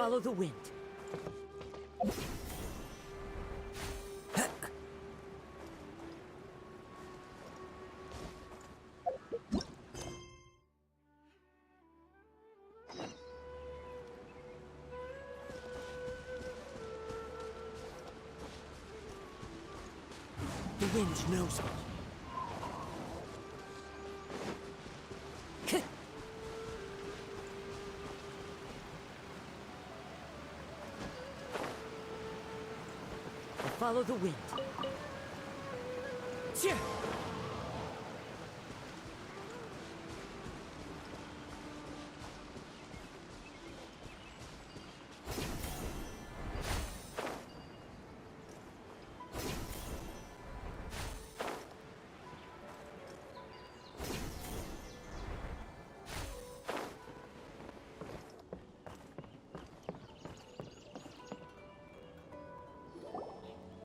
Follow the wind. The wind knows me. Follow the wind. Yeah.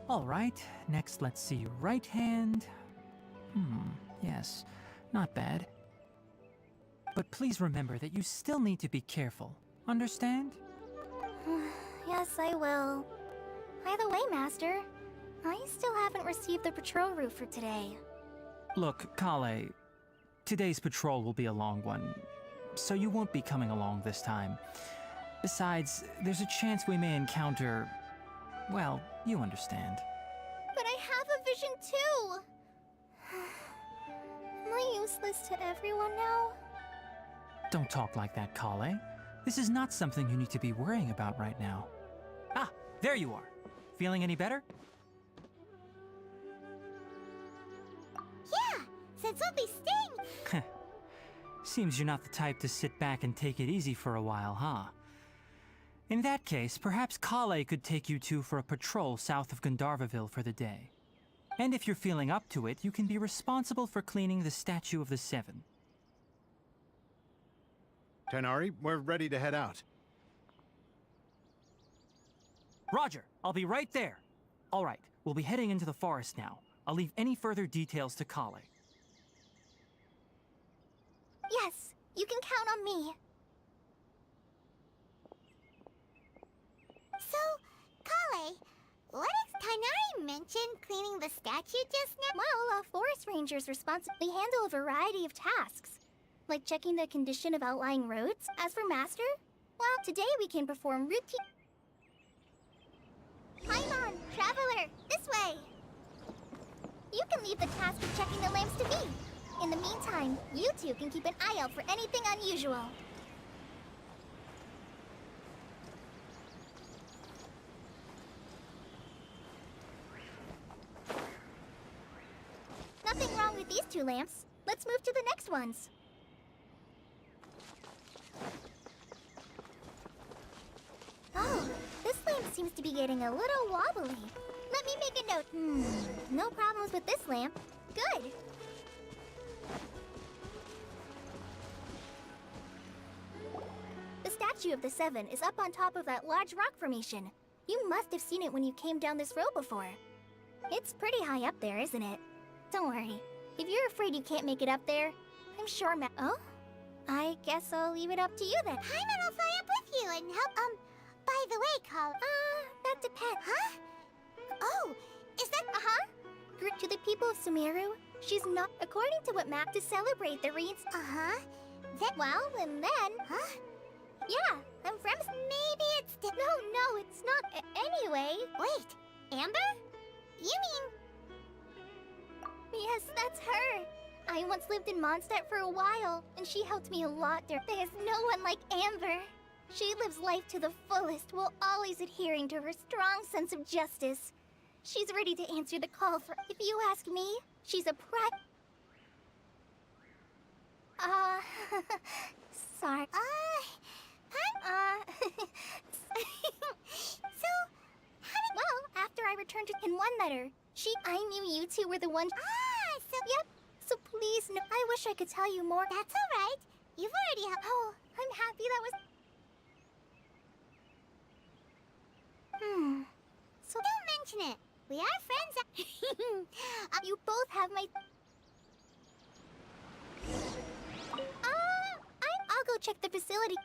All right, next let's see right hand. Yes, not bad. But please remember that you still need to be careful. Understand? Yes, I will. By the way, Master, I still haven't received the patrol route for today. Look, Kale, today's patrol will be a long one, so you won't be coming along this time. Besides, there's a chance we may encounter... well, you understand. But I have a vision too! Am I useless to everyone now? Don't talk like that, Kale. This is not something you need to be worrying about right now. Ah, there you are. Feeling any better? Yeah, since we'll be staying... Seems you're not the type to sit back and take it easy for a while, huh? In that case, perhaps Kale could take you two for a patrol south of Gandharvaville for the day. And if you're feeling up to it, you can be responsible for cleaning the Statue of the Seven. Tighnari, we're ready to head out. Roger, I'll be right there. All right, we'll be heading into the forest now. I'll leave any further details to Kale. Yes, you can count on me. So, Kale, what is Tighnari mentioned cleaning the statue just now? Well, forest rangers responsibly handle a variety of tasks, like checking the condition of outlying roads. As for Master, well, today we can perform routine... Paimon, Traveler, this way! You can leave the task of checking the lamps to me. In the meantime, you two can keep an eye out for anything unusual. Nothing wrong with these two lamps. Let's move to the next ones. Oh, this lamp seems to be getting a little wobbly. Let me make a note. No problems with this lamp. Good. The Statue of the Seven is up on top of that large rock formation. You must have seen it when you came down this road before. It's pretty high up there, isn't it? Don't worry. If you're afraid you can't make it up there, I'm sure Oh? I guess I'll leave it up to you then. Paimon will fly up with you and help, by the way, Kale... that depends. Huh? Oh, is that... To the people of Sumeru, she's not... According to what map to celebrate the Reeds... Well, and then... Huh? Yeah, I'm from... Maybe it's... No, it's not... Anyway... Wait, Amber? You mean... Yes, that's her. I once lived in Mondstadt for a while, and she helped me a lot there. There's no one like Amber. She lives life to the fullest while always adhering to her strong sense of justice. She's ready to answer the call for... If you ask me, she's a sorry. So, well, after I returned to in one letter, I knew you two were the ones... Yep, so please, no, I wish I could tell you more. That's alright. You've already... Oh, I'm happy that was... So don't mention it. We are friends. You both have my... I'll go check the facility.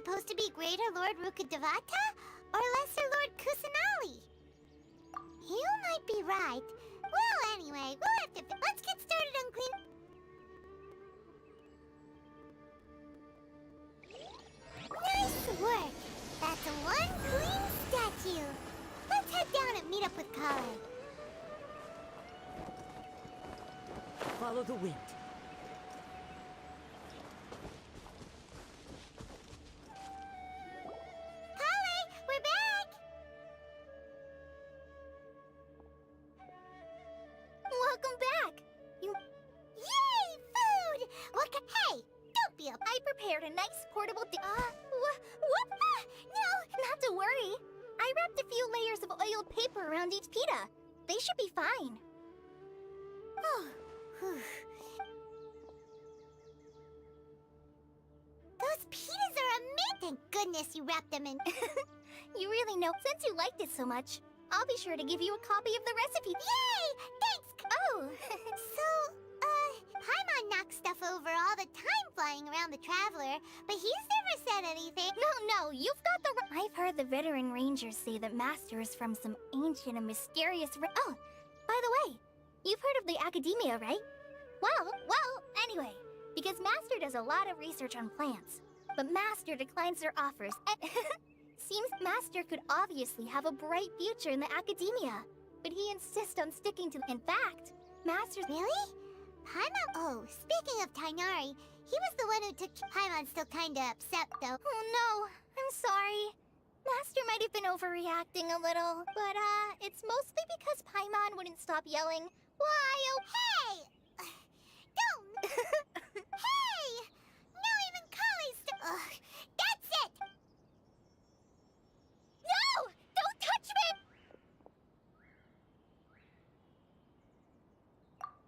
supposed to be Greater Lord Rukkhadevata or Lesser Lord Kusanali? You might be right. Well, anyway, we'll have to... Let's get started on clean... Nice work! That's one clean statue. Let's head down and meet up with Kale. Follow the wind. Kale, we're back! Welcome back! You... Yay, food! What ca- Hey, don't be a... I prepared a nice portable whoop! No, not to worry. I wrapped a few layers of oiled paper around each pita. They should be fine. Oh, whew. Those pitas are amazing! Thank goodness you wrapped them in... You really know. Since you liked it so much, I'll be sure to give you a copy of the recipe. Yay! Thanks! Oh! So, Paimon knocks stuff over all the time flying around the Traveler, but he's never said anything. No, you've got the... I've heard the veteran rangers say that Master is from some ancient and mysterious... Oh, by the way, you've heard of the Academia, right? Well, anyway, because Master does a lot of research on plants, but Master declines their offers. Seems Master could obviously have a bright future in the Academia, but he insists on sticking to... In fact, Master's... Really? Paimon... Oh, speaking of Tainari, he was the one who took... Paimon's still kinda upset, though. Oh no, I'm sorry. Master might have been overreacting a little, but it's mostly because Paimon wouldn't stop yelling, "Why, oh Hey! Don't... Hey! Now even Kale's Ugh, that's it! no! Don't touch me!"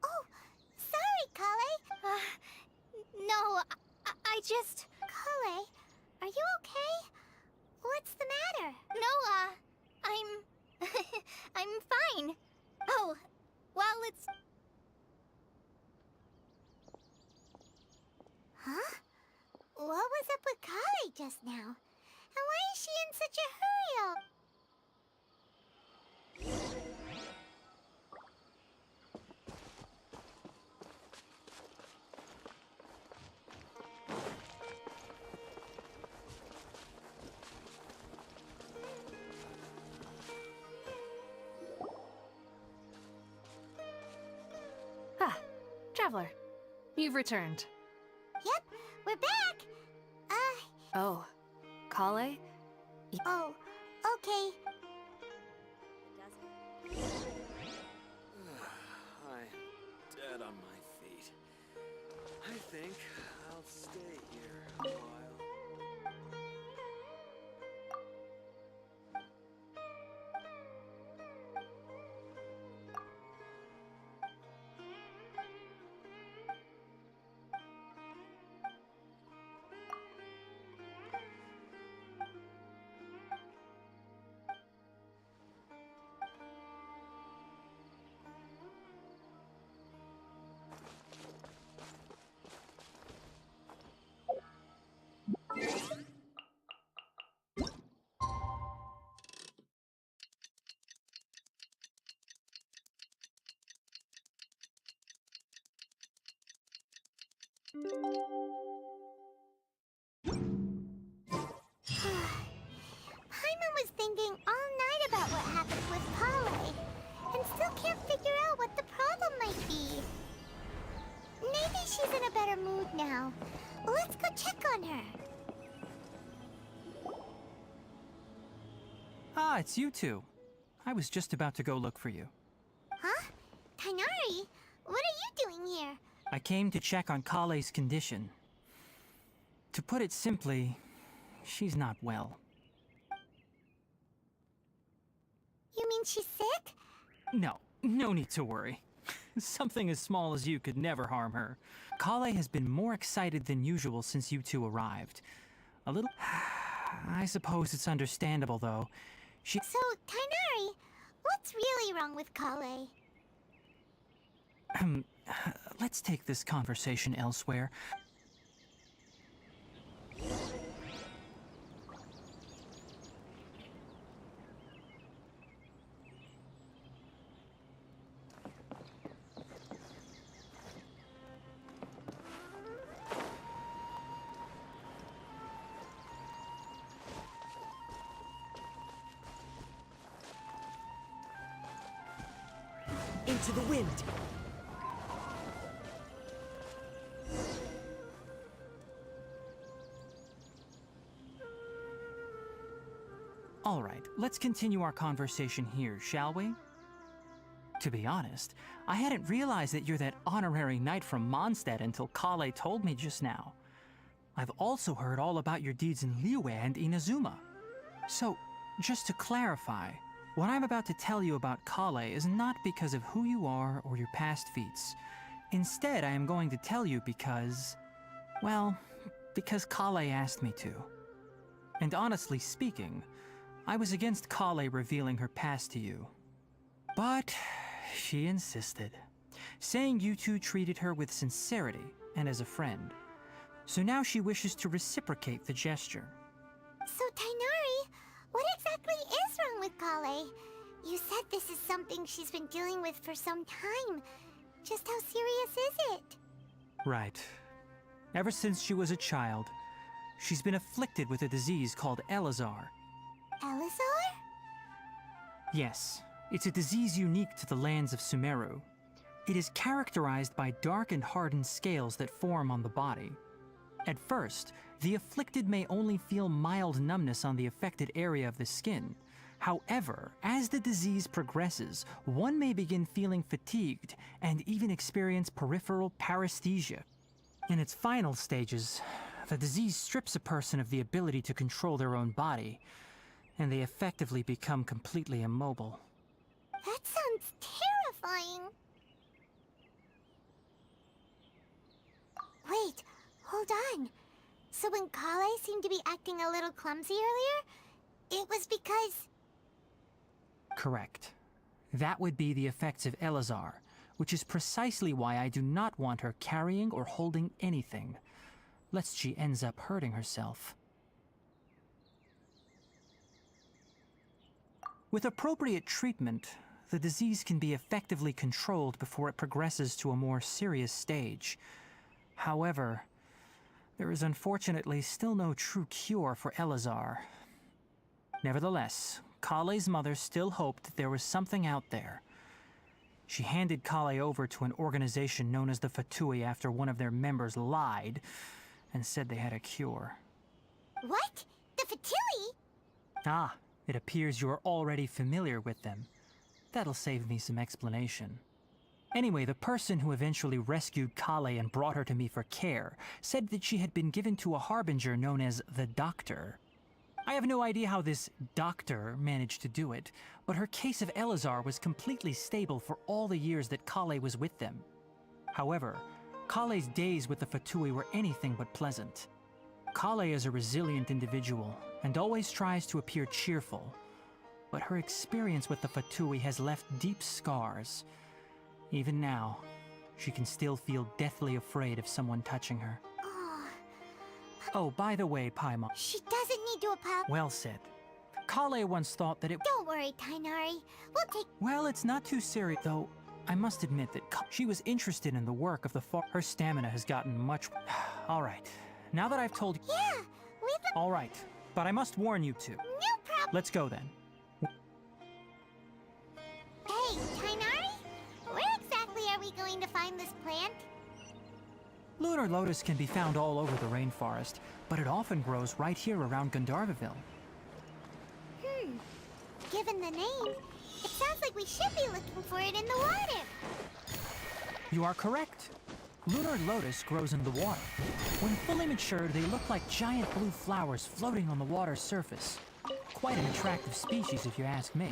Oh, sorry, Kale. No, I just... Kale, are you okay? What's the matter? No, I'm... I'm fine. Oh, well, it's... Huh? What was up with Kale just now? And why is she in such a hurry? Ah, Traveler. You've returned. Yep, we're back. Oh, Kale? Oh, okay. I'm dead on my feet. I think I'll stay here a while. Paimon was thinking all night about what happened with Kale, and still can't figure out what the problem might be. Maybe she's in a better mood now. Let's go check on her. Ah, it's you two. I was just about to go look for you. Huh? Tainari, what are you doing here? I came to check on Kale's condition. To put it simply, she's not well. You mean she's sick? No need to worry. Something as small as you could never harm her. Kale has been more excited than usual since you two arrived. A little... I suppose it's understandable, though. So, Tainari, what's really wrong with Kale? Let's take this conversation elsewhere. Into the wind. All right, let's continue our conversation here, shall we? To be honest, I hadn't realized that you're that honorary knight from Mondstadt until Kale told me just now. I've also heard all about your deeds in Liyue and Inazuma. So, just to clarify, what I'm about to tell you about Kale is not because of who you are or your past feats. Instead, I am going to tell you because... well, because Kale asked me to. And honestly speaking, I was against Kale revealing her past to you. But she insisted, saying you two treated her with sincerity and as a friend. So now she wishes to reciprocate the gesture. So, Tainari, what exactly is wrong with Kale? You said this is something she's been dealing with for some time. Just how serious is it? Right. Ever since she was a child, she's been afflicted with a disease called Elazar. Elazar? Yes, it's a disease unique to the lands of Sumeru. It is characterized by dark and hardened scales that form on the body. At first, the afflicted may only feel mild numbness on the affected area of the skin. However, as the disease progresses, one may begin feeling fatigued and even experience peripheral paresthesia. In its final stages, the disease strips a person of the ability to control their own body, and they effectively become completely immobile. That sounds terrifying. Wait, hold on. So when Kale seemed to be acting a little clumsy earlier, it was because... Correct. That would be the effects of Elazar, which is precisely why I do not want her carrying or holding anything, lest she ends up hurting herself. With appropriate treatment, the disease can be effectively controlled before it progresses to a more serious stage. However, there is unfortunately still no true cure for Elazar. Nevertheless, Kale's mother still hoped that there was something out there. She handed Kale over to an organization known as the Fatui after one of their members lied and said they had a cure. What? The Fatui? Ah, it appears you are already familiar with them. That'll save me some explanation. Anyway, the person who eventually rescued Kale and brought her to me for care said that she had been given to a harbinger known as the Doctor. I have no idea how this doctor managed to do it, but her case of Elazar was completely stable for all the years that Kale was with them. However, Kale's days with the Fatui were anything but pleasant. Kale is a resilient individual and always tries to appear cheerful, but her experience with the Fatui has left deep scars. Even now, she can still feel deathly afraid of someone touching her. Oh, by the way, Paimon. She doesn't need to apologize. Well said. Kale once thought that it... Don't worry, Tainari. We'll take... Well, it's not too serious, though. I must admit that she was interested in the work of the Her stamina has gotten much... All right. Now that I've told... Yeah, we've... All right. But I must warn you two. No problem. Let's go then. Hey, Tainari? Where exactly are we going to find this plant? Lunar lotus can be found all over the rainforest, but it often grows right here around Gandharvaville. Given the name, it sounds like we should be looking for it in the water. You are correct. Lunar lotus grows in the water. When fully matured, they look like giant blue flowers floating on the water's surface. Quite an attractive species, if you ask me.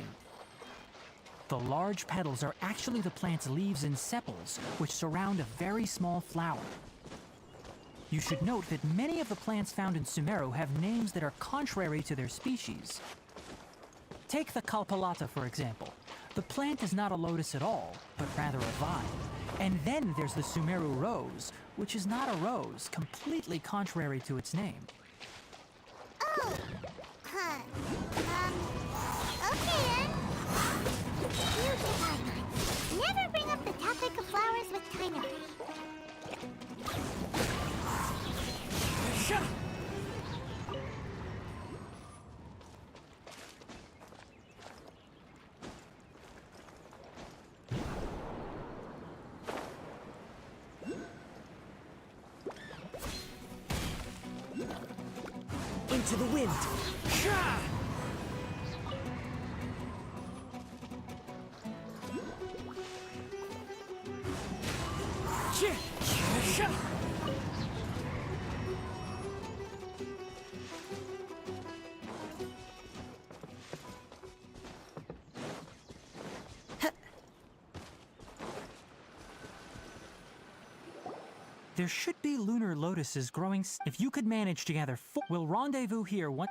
The large petals are actually the plant's leaves and sepals, which surround a very small flower. You should note that many of the plants found in Sumeru have names that are contrary to their species. Take the Kalpalata, for example. The plant is not a lotus at all, but rather a vine. And then there's the Sumeru rose, which is not a rose, completely contrary to its name. Oh, huh. Okay then. You Tainari. Never bring up the topic of flowers with Tainari. Shut up! Into the wind. There should be lunar lotuses growing. If you could manage to gather we'll rendezvous here one.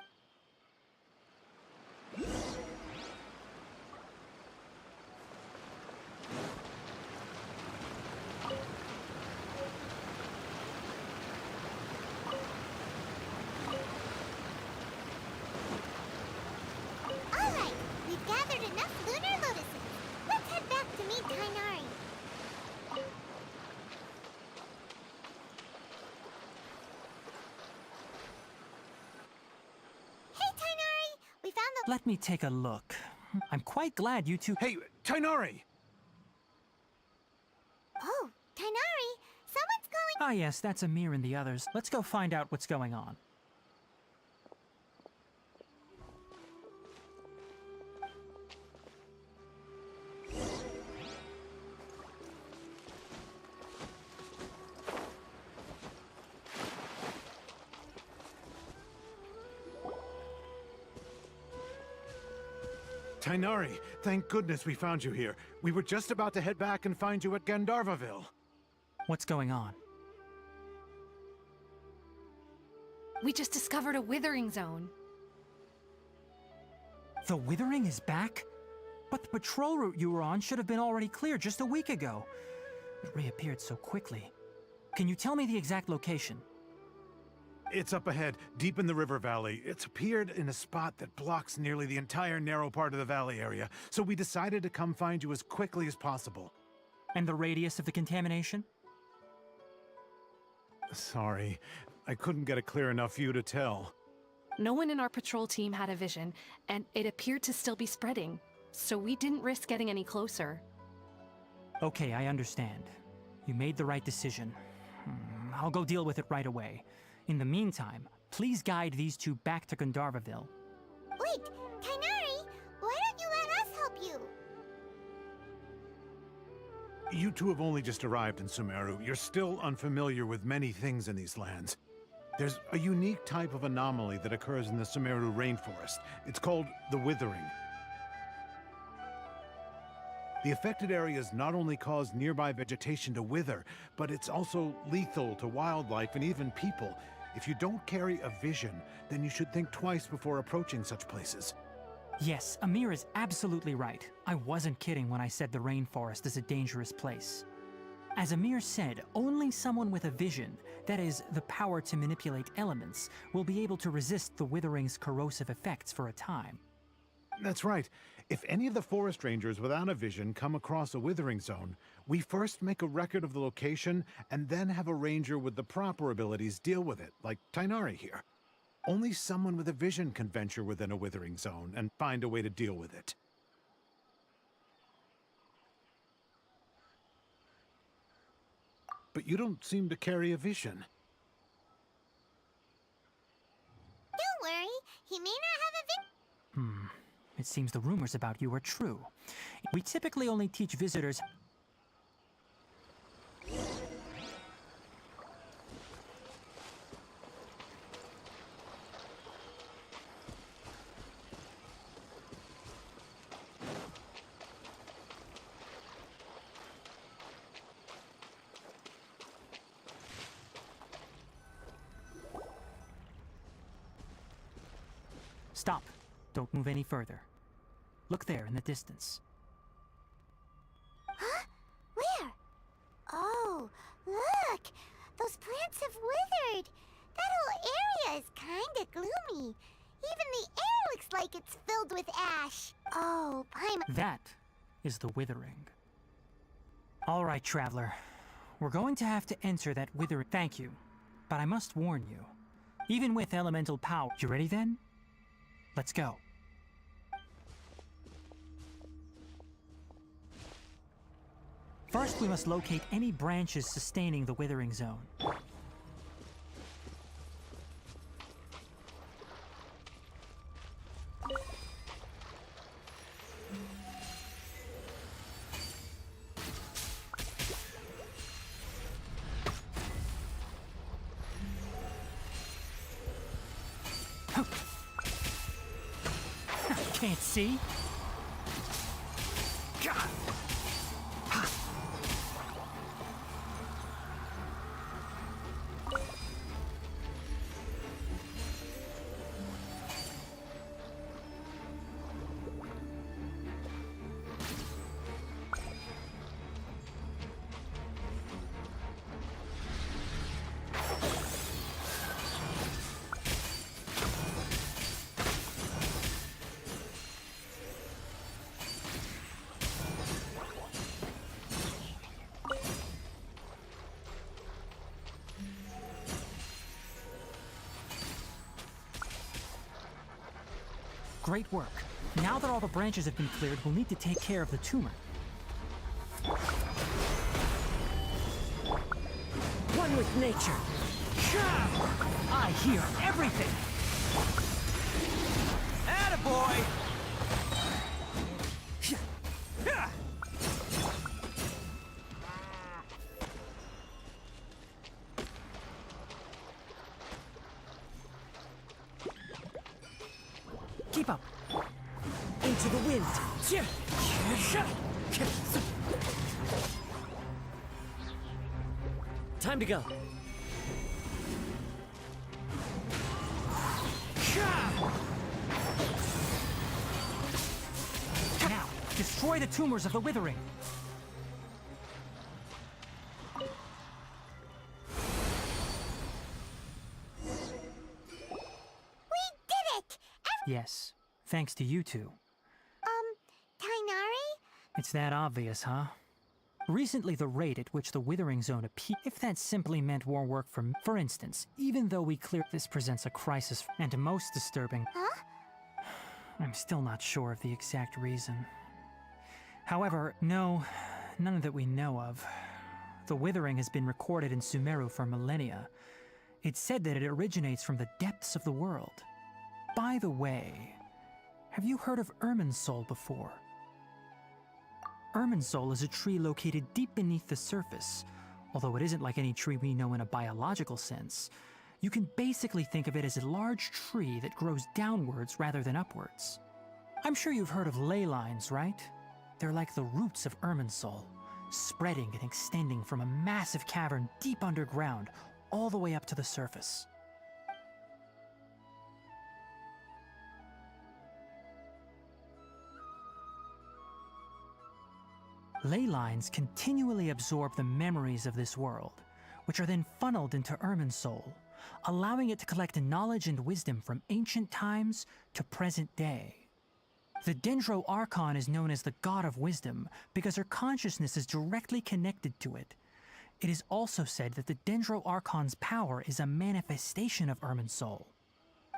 All right, we've gathered enough lunar lotuses. Let's head back to meet Tainari. Hey, Tainari! We found the... Let me take a look. I'm quite glad you two. Hey, Tainari! Oh, Tainari! Someone's calling... Ah, yes, that's Amir and the others. Let's go find out what's going on. Tainari, thank goodness we found you here. We were just about to head back and find you at Gandharvaville. What's going on? We just discovered a withering zone. The Withering is back? But the patrol route you were on should have been already clear just a week ago. It reappeared so quickly. Can you tell me the exact location? It's up ahead, deep in the river valley. It's appeared in a spot that blocks nearly the entire narrow part of the valley area, so we decided to come find you as quickly as possible. And the radius of the contamination? Sorry, I couldn't get a clear enough view to tell. No one in our patrol team had a vision, and it appeared to still be spreading. So we didn't risk getting any closer. Okay, I understand. You made the right decision. I'll go deal with it right away. In the meantime, please guide these two back to Gandharvaville. Wait, Tainari! Why don't you let us help you? You two have only just arrived in Sumeru. You're still unfamiliar with many things in these lands. There's a unique type of anomaly that occurs in the Sumeru rainforest. It's called the Withering. The affected areas not only cause nearby vegetation to wither, but it's also lethal to wildlife and even people. If you don't carry a vision, then you should think twice before approaching such places. Yes, Amir is absolutely right. I wasn't kidding when I said the rainforest is a dangerous place. As Amir said, only someone with a vision, that is, the power to manipulate elements, will be able to resist the Withering's corrosive effects for a time. That's right. If any of the forest rangers without a vision come across a withering zone, we first make a record of the location and then have a ranger with the proper abilities deal with it, like Tainari here. Only someone with a vision can venture within a withering zone and find a way to deal with it. But you don't seem to carry a vision. Don't worry, he may not have a It seems the rumors about you are true. We typically only teach visitors. Stop. Don't move any further. Look there in the distance. Huh? Where? Oh, look! Those plants have withered! That whole area is kinda gloomy. Even the air looks like it's filled with ash. Oh, That is the Withering. All right, traveler. We're going to have to enter that Withering. Thank you. But I must warn you. Even with elemental power. You ready then? Let's go. First, we must locate any branches sustaining the Withering Zone. can't see? God. Great work. Now that all the branches have been cleared, we'll need to take care of the tumor. One with nature. I hear everything! Attaboy! Keep up. Into the wind. Time to go. Now, destroy the tumors of the withering. We did it! Yes, thanks to you two. Tainari? It's that obvious, huh? Recently, the rate at which the withering zone appeared, if that simply meant more work for instance, even though we cleared this presents a crisis, and most disturbing, Huh? I'm still not sure of the exact reason. However, no, none that we know of. The withering has been recorded in Sumeru for millennia. It's said that it originates from the depths of the world. By the way, have you heard of Irminsul before? Irminsul is a tree located deep beneath the surface. Although it isn't like any tree we know in a biological sense, you can basically think of it as a large tree that grows downwards rather than upwards. I'm sure you've heard of ley lines, right? They're like the roots of Irminsul, spreading and extending from a massive cavern deep underground all the way up to the surface. Ley lines continually absorb the memories of this world, which are then funneled into Irminsul, allowing it to collect knowledge and wisdom from ancient times to present day. The Dendro Archon is known as the God of Wisdom because her consciousness is directly connected to it. It is also said that the Dendro Archon's power is a manifestation of Irminsul.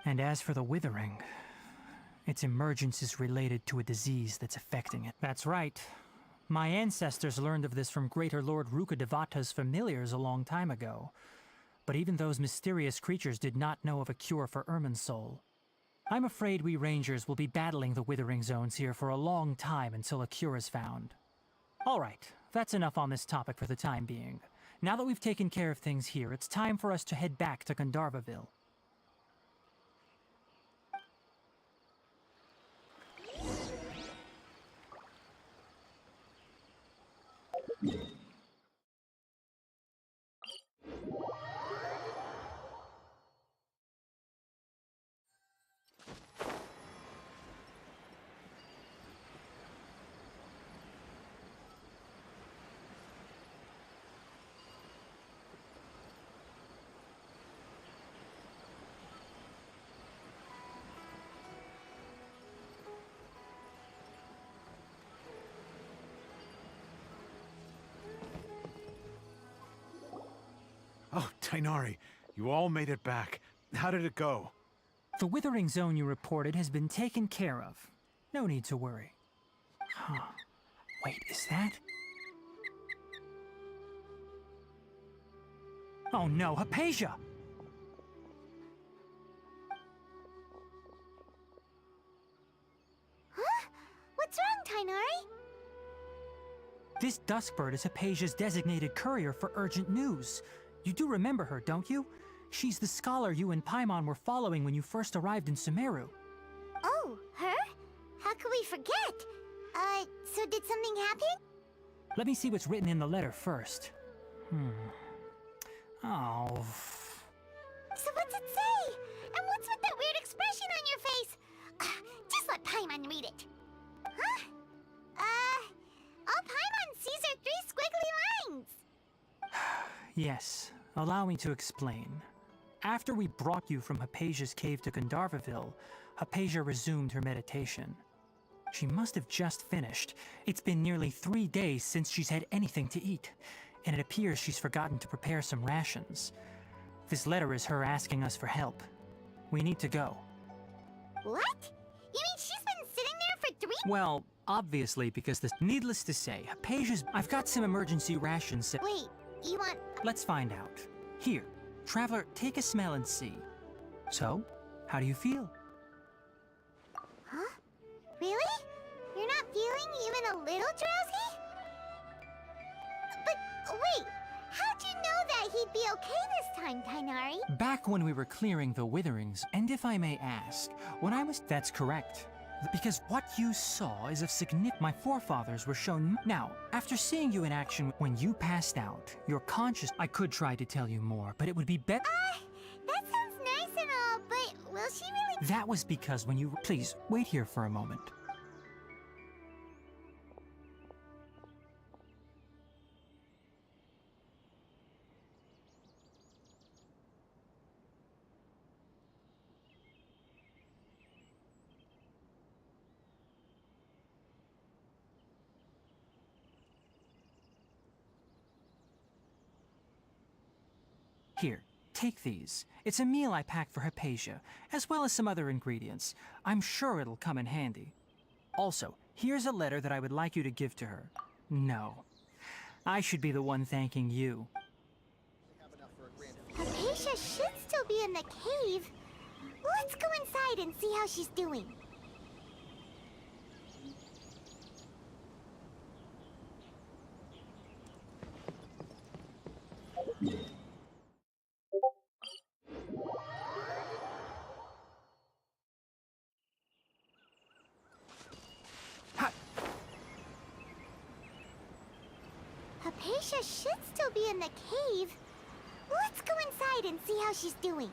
And as for the Withering, its emergence is related to a disease that's affecting it. That's right. My ancestors learned of this from Greater Lord Rukkhadevata's familiars a long time ago. But even those mysterious creatures did not know of a cure for Irminsul. I'm afraid we Rangers will be battling the Withering Zones here for a long time until a cure is found. Alright, that's enough on this topic for the time being. Now that we've taken care of things here, it's time for us to head back to Gandharvaville. Oh, Tainari, you all made it back. How did it go? The Withering Zone you reported has been taken care of. No need to worry. Huh. Wait, is that? Oh no, Hypatia! Huh? What's wrong, Tainari? This Duskbird is Hypatia's designated courier for urgent news. You do remember her, don't you? She's the scholar you and Paimon were following when you first arrived in Sumeru. Oh, her? could we forget? So did something happen? Let me see what's written in the letter first. Oh. So what's it say? And what's with that weird expression on your face? Just let Paimon read it. Huh? All Paimon sees are 3 squiggly lines. Yes, allow me to explain. After we brought you from Hypatia's cave to Gandharvaville, Hypatia resumed her meditation. She must have just finished. It's been nearly 3 days since she's had anything to eat, and it appears she's forgotten to prepare some rations. This letter is her asking us for help. We need to go. What? You mean she's been sitting there for 3? Well, obviously, because needless to say, Hypatia's... I've got some emergency rations. Wait, you want... Let's find out. Here, Traveler, take a smell and see. So, how do you feel? Huh? Really? You're not feeling even a little drowsy? But wait, how'd you know that he'd be okay this time, Tainari? Back when we were clearing the witherings, and if I may ask, when I was... That's correct. Because what you saw is of significance. My forefathers were shown... Now, after seeing you in action when you passed out, your conscious... I could try to tell you more, but it would be better... That sounds nice and all, but will she really... That was because when you... Please, wait here for a moment. Here, take these. It's a meal I packed for Hypatia, as well as some other ingredients. I'm sure it'll come in handy. Also, here's a letter that I would like you to give to her. No. I should be the one thanking you. Hypatia should still be in the cave. Let's go inside and see how she's doing. Hypatia should still be in the cave. Let's go inside and see how she's doing.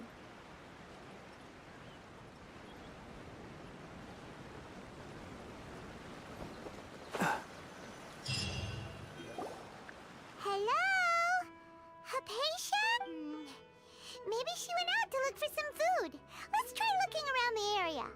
Hello? Hypatia? Maybe she went out to look for some food. Let's try looking around the area.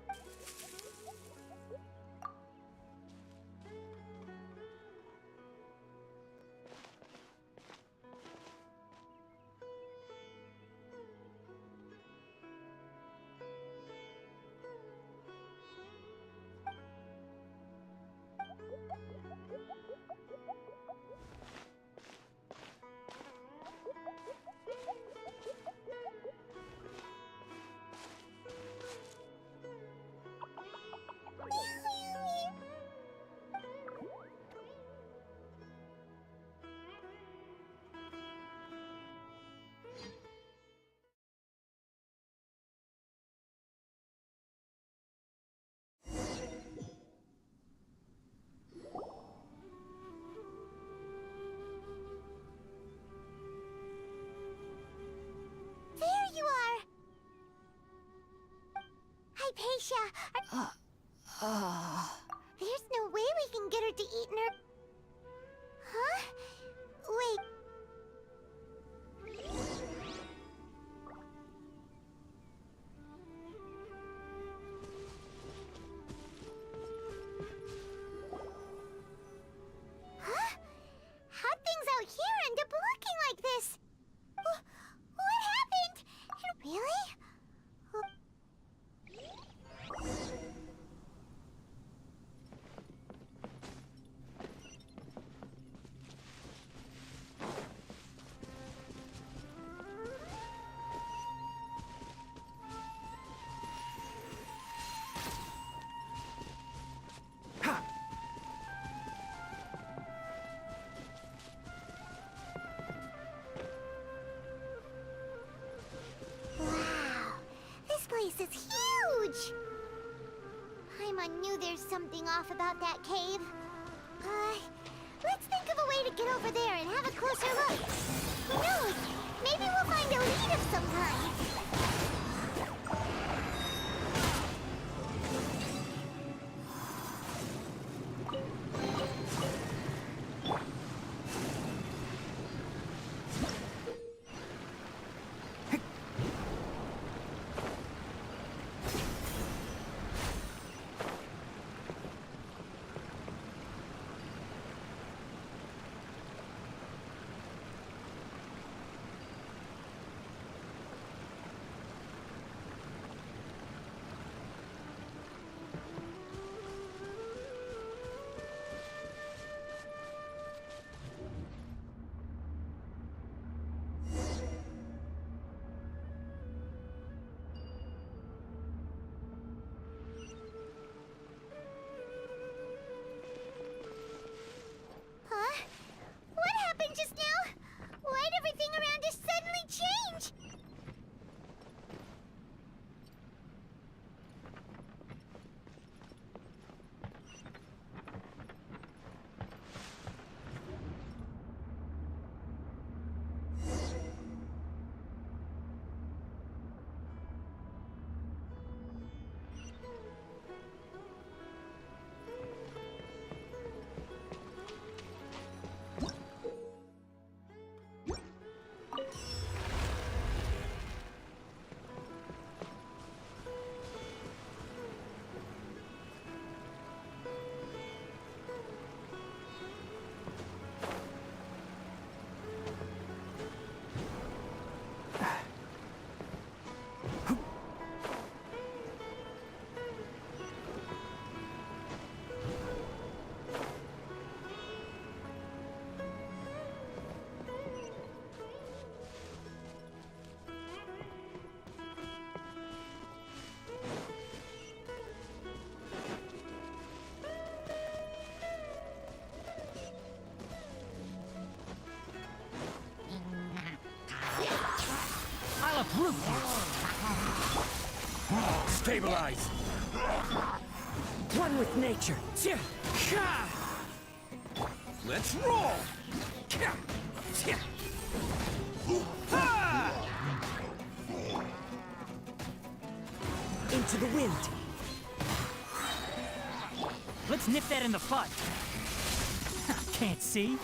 There you are! Hypatia, there's no way we can get her to eat in her... Huh? Wait. Huh? How'd things out here end up looking like this? What happened? Really? Wow, this place is huge! Paimon knew there's something off about that cave. Let's think of a way to get over there and have a closer look. Who knows? Maybe we'll find a lead of some kind. Huh? What happened just now? Why'd everything around us suddenly change? I'll uproot you! Stabilize! One with nature. Let's roll! Into the wind. Let's nip that in the bud. Can't see?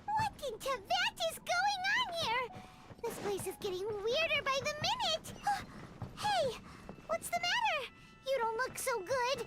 What in Tibet is going on here? This place is getting weirder by the minute. Hey, what's the matter? You don't look so good.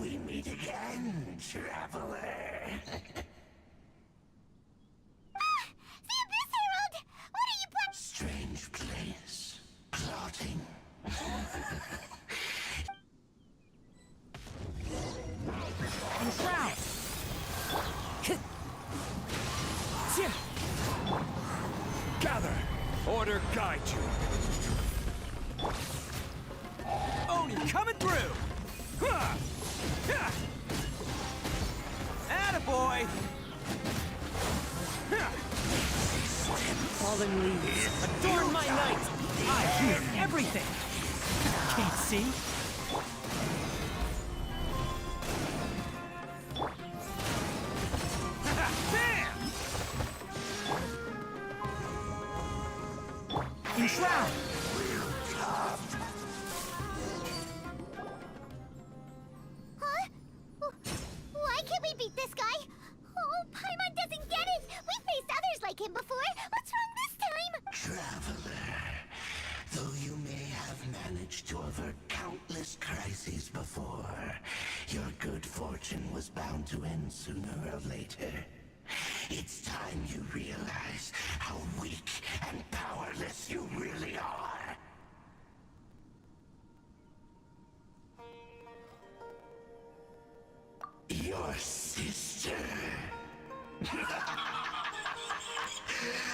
we meet again, traveler. The Abyss Herald! What are you Strange place. Plotting. Enshroud! Gather! Order guide you. Oni coming through! Huh! Yeah! Attaboy! Huh! Fallen leaves, adorn my night! I hear everything! Can't see? Bam! Enshroud! Huh? Why can't we beat this guy? Oh, Paimon doesn't get it! We faced others like him before! What's wrong this time? Traveler, though you may have managed to avert countless crises before, your good fortune was bound to end sooner or later. It's time you realize how weak and powerless you really are. Your sister.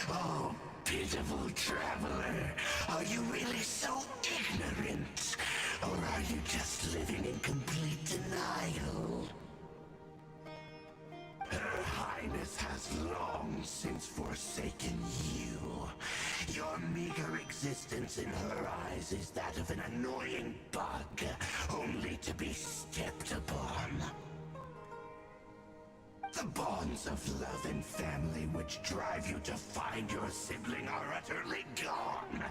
Oh, pitiful traveler. Are you really so ignorant? Or are you just living in complete denial? Her Highness has long since forsaken you. Your meager existence in her eyes is that of an annoying bug, only to be stepped upon. The bonds of love and family which drive you to find your sibling are utterly gone.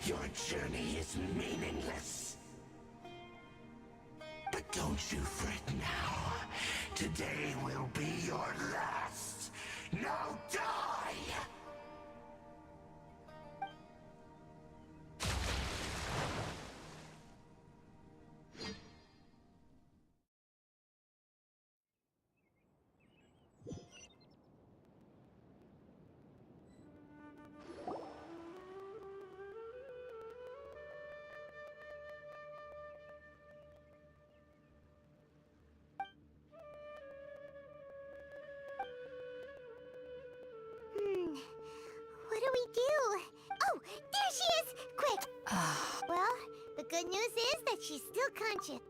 Your journey is meaningless. But don't you fret now. Today will be your last. Now die! What do we do? Oh, there she is! Quick! Well, the good news is that she's still conscious.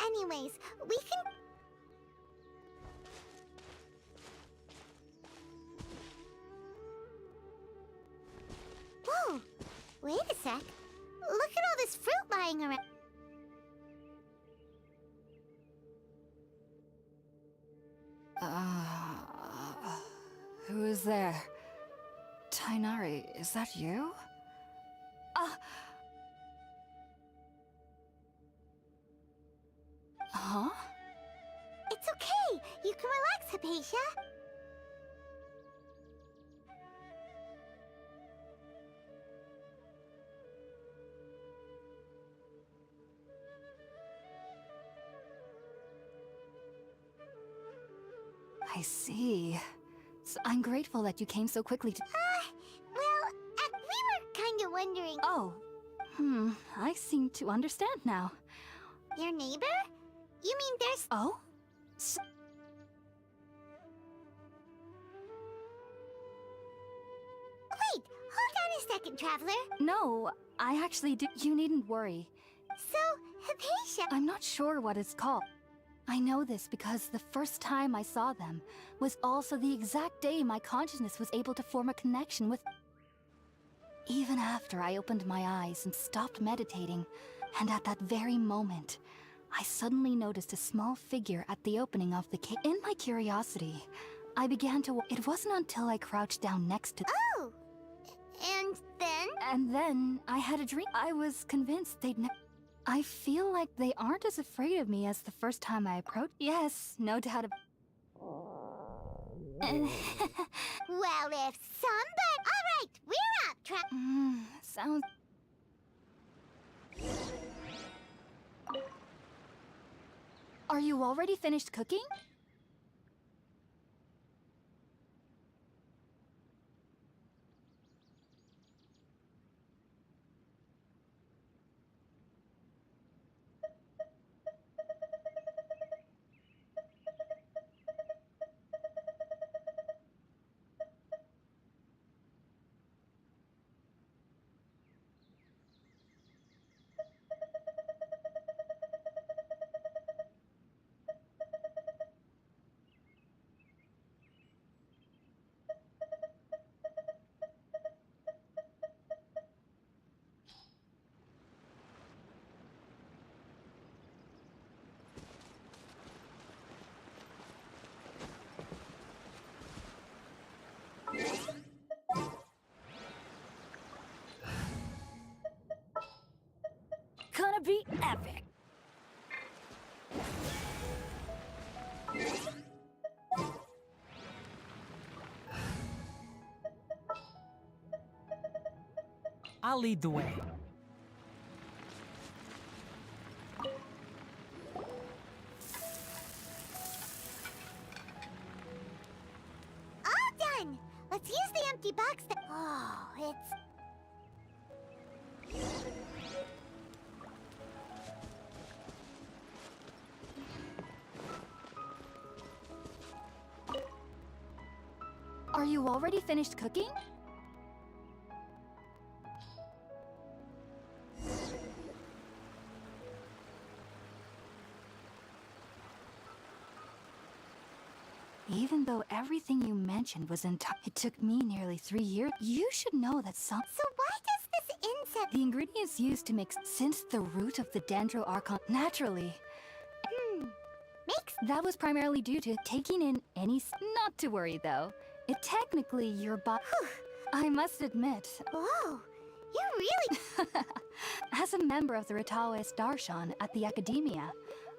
Anyways, we can... Whoa! Wait a sec. Look at all this fruit lying around. Who is there? Tainari, is that you? Huh? It's okay. You can relax, Hypatia. I see. So I'm grateful that you came so quickly to— We were kind of wondering... Oh. I seem to understand now. Your neighbor? You mean there's... Oh? Wait, hold on a second, Traveler. No, I actually do— You needn't worry. So, Hypatia... I'm not sure what it's called. I know this because the first time I saw them was also the exact day my consciousness was able to form a connection with— Even after I opened my eyes and stopped meditating, and at that very moment, I suddenly noticed a small figure at the opening of the cave. In my curiosity, I began to— It wasn't until I crouched down next to— Oh! And then? And then I had a dream. I was convinced they'd I feel like they aren't as afraid of me as the first time I approached— Yes, no doubt Well, if somebody... Alright, we're up, sounds— you already finished cooking? Gonna be epic. I'll lead the way. All done! Let's use the empty box that... Oh, it's... Are you already finished cooking? Even though everything you mentioned was it took me nearly 3 years. You should know that some... So why does this insect... The ingredients used to make... Since the root of the Dendroarchon... Naturally. Makes... That was primarily due to taking in any... Not to worry, though. It technically your body... I must admit... Whoa! You really... As a member of the Ritawe Darshan at the Academia,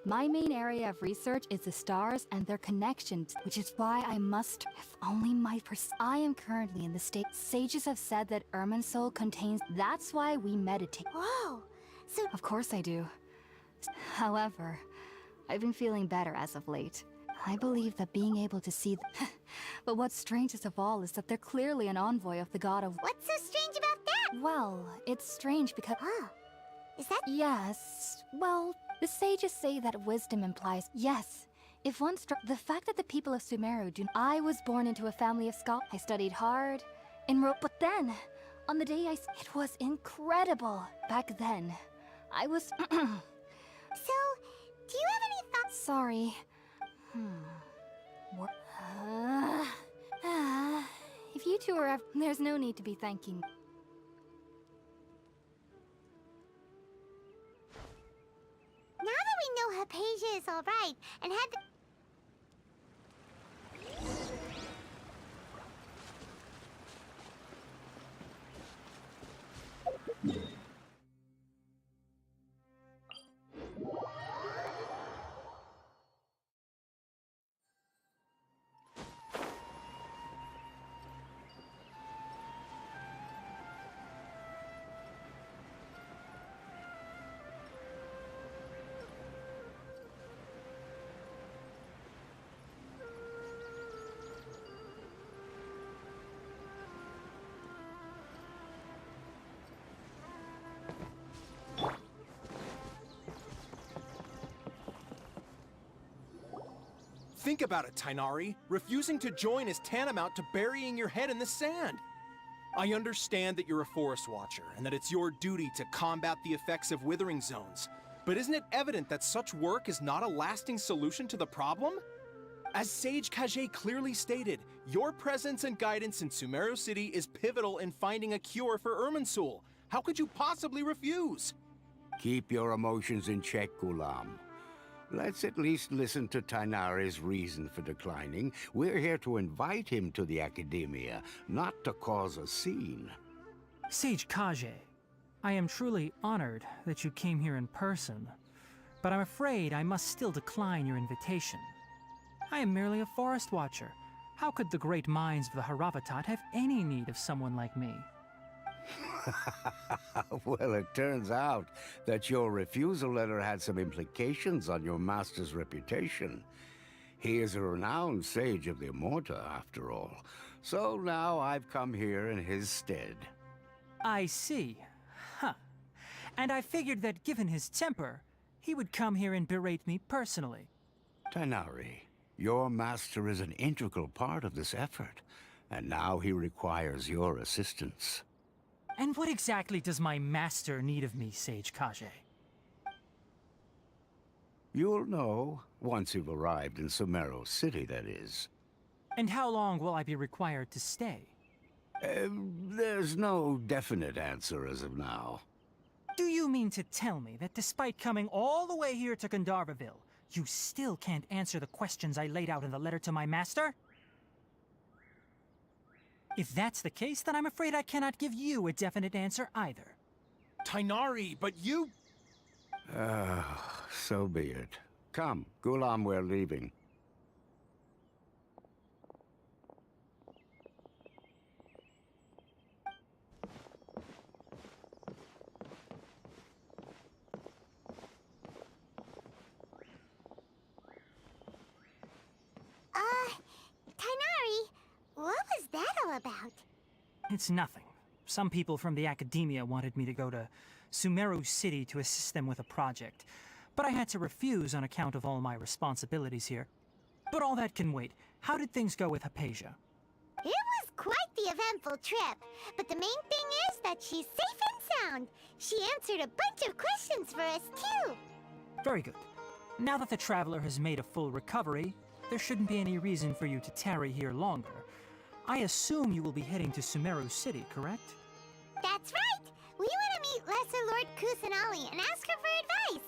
my main area of research is the stars and their connections, which is why I must... If only my I am currently in the state... Sages have said that Irminsul contains... That's why we meditate. Whoa! So... Of course I do. However, I've been feeling better as of late. I believe that being able to see... But what's strangest of all is that they're clearly an envoy of the god of... What's so strange about that? Well, it's strange because... Huh. Is that... Yes. Well, the sages say that wisdom implies... Yes. If one the fact that the people of Sumeru do... I was born into a family of scholars. I studied hard, enrolled... But then, on the day It was incredible. Back then, I was... So, do you have any thoughts? Sorry. If you two are there's no need to be thanking. Now that we know Hypatia is alright, and had the... Think about it, Tainari. Refusing to join is tantamount to burying your head in the sand. I understand that you're a forest watcher, and that it's your duty to combat the effects of withering zones. But isn't it evident that such work is not a lasting solution to the problem? As Sage Kage clearly stated, your presence and guidance in Sumeru City is pivotal in finding a cure for Irminsul. How could you possibly refuse? Keep your emotions in check, Gulam. Let's at least listen to Tainari's reason for declining. We're here to invite him to the Academia, not to cause a scene. Sage Kage, I am truly honored that you came here in person, but I'm afraid I must still decline your invitation. I am merely a forest watcher. How could the great minds of the Haravatat have any need of someone like me? Well, it turns out that your refusal letter had some implications on your master's reputation. He is a renowned sage of the Immorta, after all. So now I've come here in his stead. I see. Huh. And I figured that given his temper, he would come here and berate me personally. Tighnari, your master is an integral part of this effort, and now he requires your assistance. And what exactly does my master need of me, Sage Kage? You'll know, once you've arrived in Sumeru City, that is. And how long will I be required to stay? There's no definite answer as of now. Do you mean to tell me that despite coming all the way here to Gandharvaville, you still can't answer the questions I laid out in the letter to my master? If that's the case, then I'm afraid I cannot give you a definite answer either. Tighnari, but you... So be it. Come, Gulam, we're leaving. Tighnari, what was that all about? It's nothing. Some people from the academia wanted me to go to Sumeru City to assist them with a project, but I had to refuse on account of all my responsibilities here. But all that can wait. How did things go with Hypatia? It was quite the eventful trip, but the main thing is that she's safe and sound. She answered a bunch of questions for us, too. Very good. Now that the traveler has made a full recovery, there shouldn't be any reason for you to tarry here longer. I assume you will be heading to Sumeru City, correct? That's right! We want to meet Lesser Lord Kusanali and ask her for advice.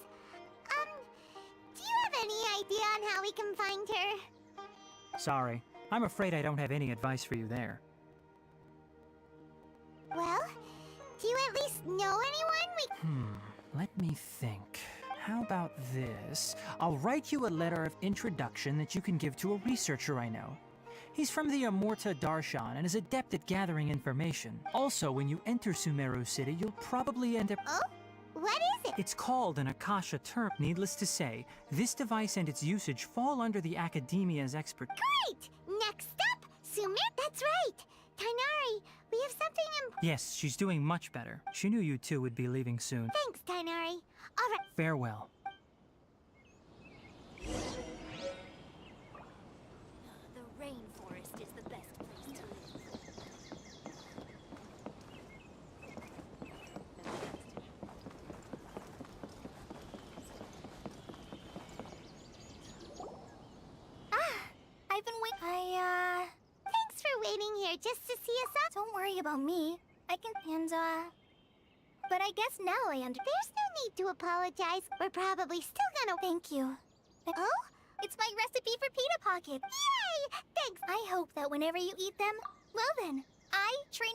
Do you have any idea on how we can find her? Sorry, I'm afraid I don't have any advice for you there. Well, do you at least know anyone Let me think. How about this? I'll write you a letter of introduction that you can give to a researcher I know. He's from the Immorta Darshan and is adept at gathering information. Also, when you enter Sumeru City, you'll probably end up... Oh? What is it? It's called an Akasha term. Needless to say, this device and its usage fall under the Academia's expert... Great! Next up, Sumer... That's right! Tighnari, we have something Yes, she's doing much better. She knew you two would be leaving soon. Thanks, Tighnari. All right. Farewell. The rainforest is the best place to live. I've been Thanks for waiting here just to see us up. Don't worry about me. I can... But I guess now I There's no need to apologize. We're probably still gonna... Thank you. Oh? It's my recipe for pita pockets. Yay! Thanks. I hope that whenever you eat them, well then, I train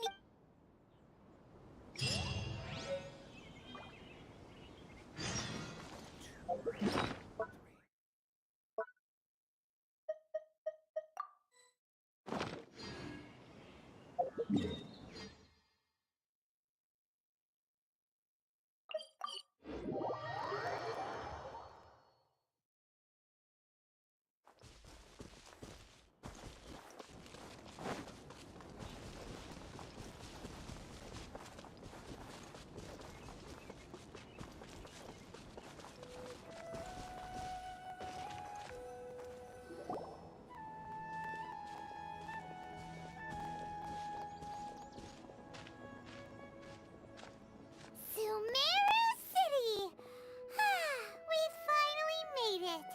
Sumeru City! We finally made it.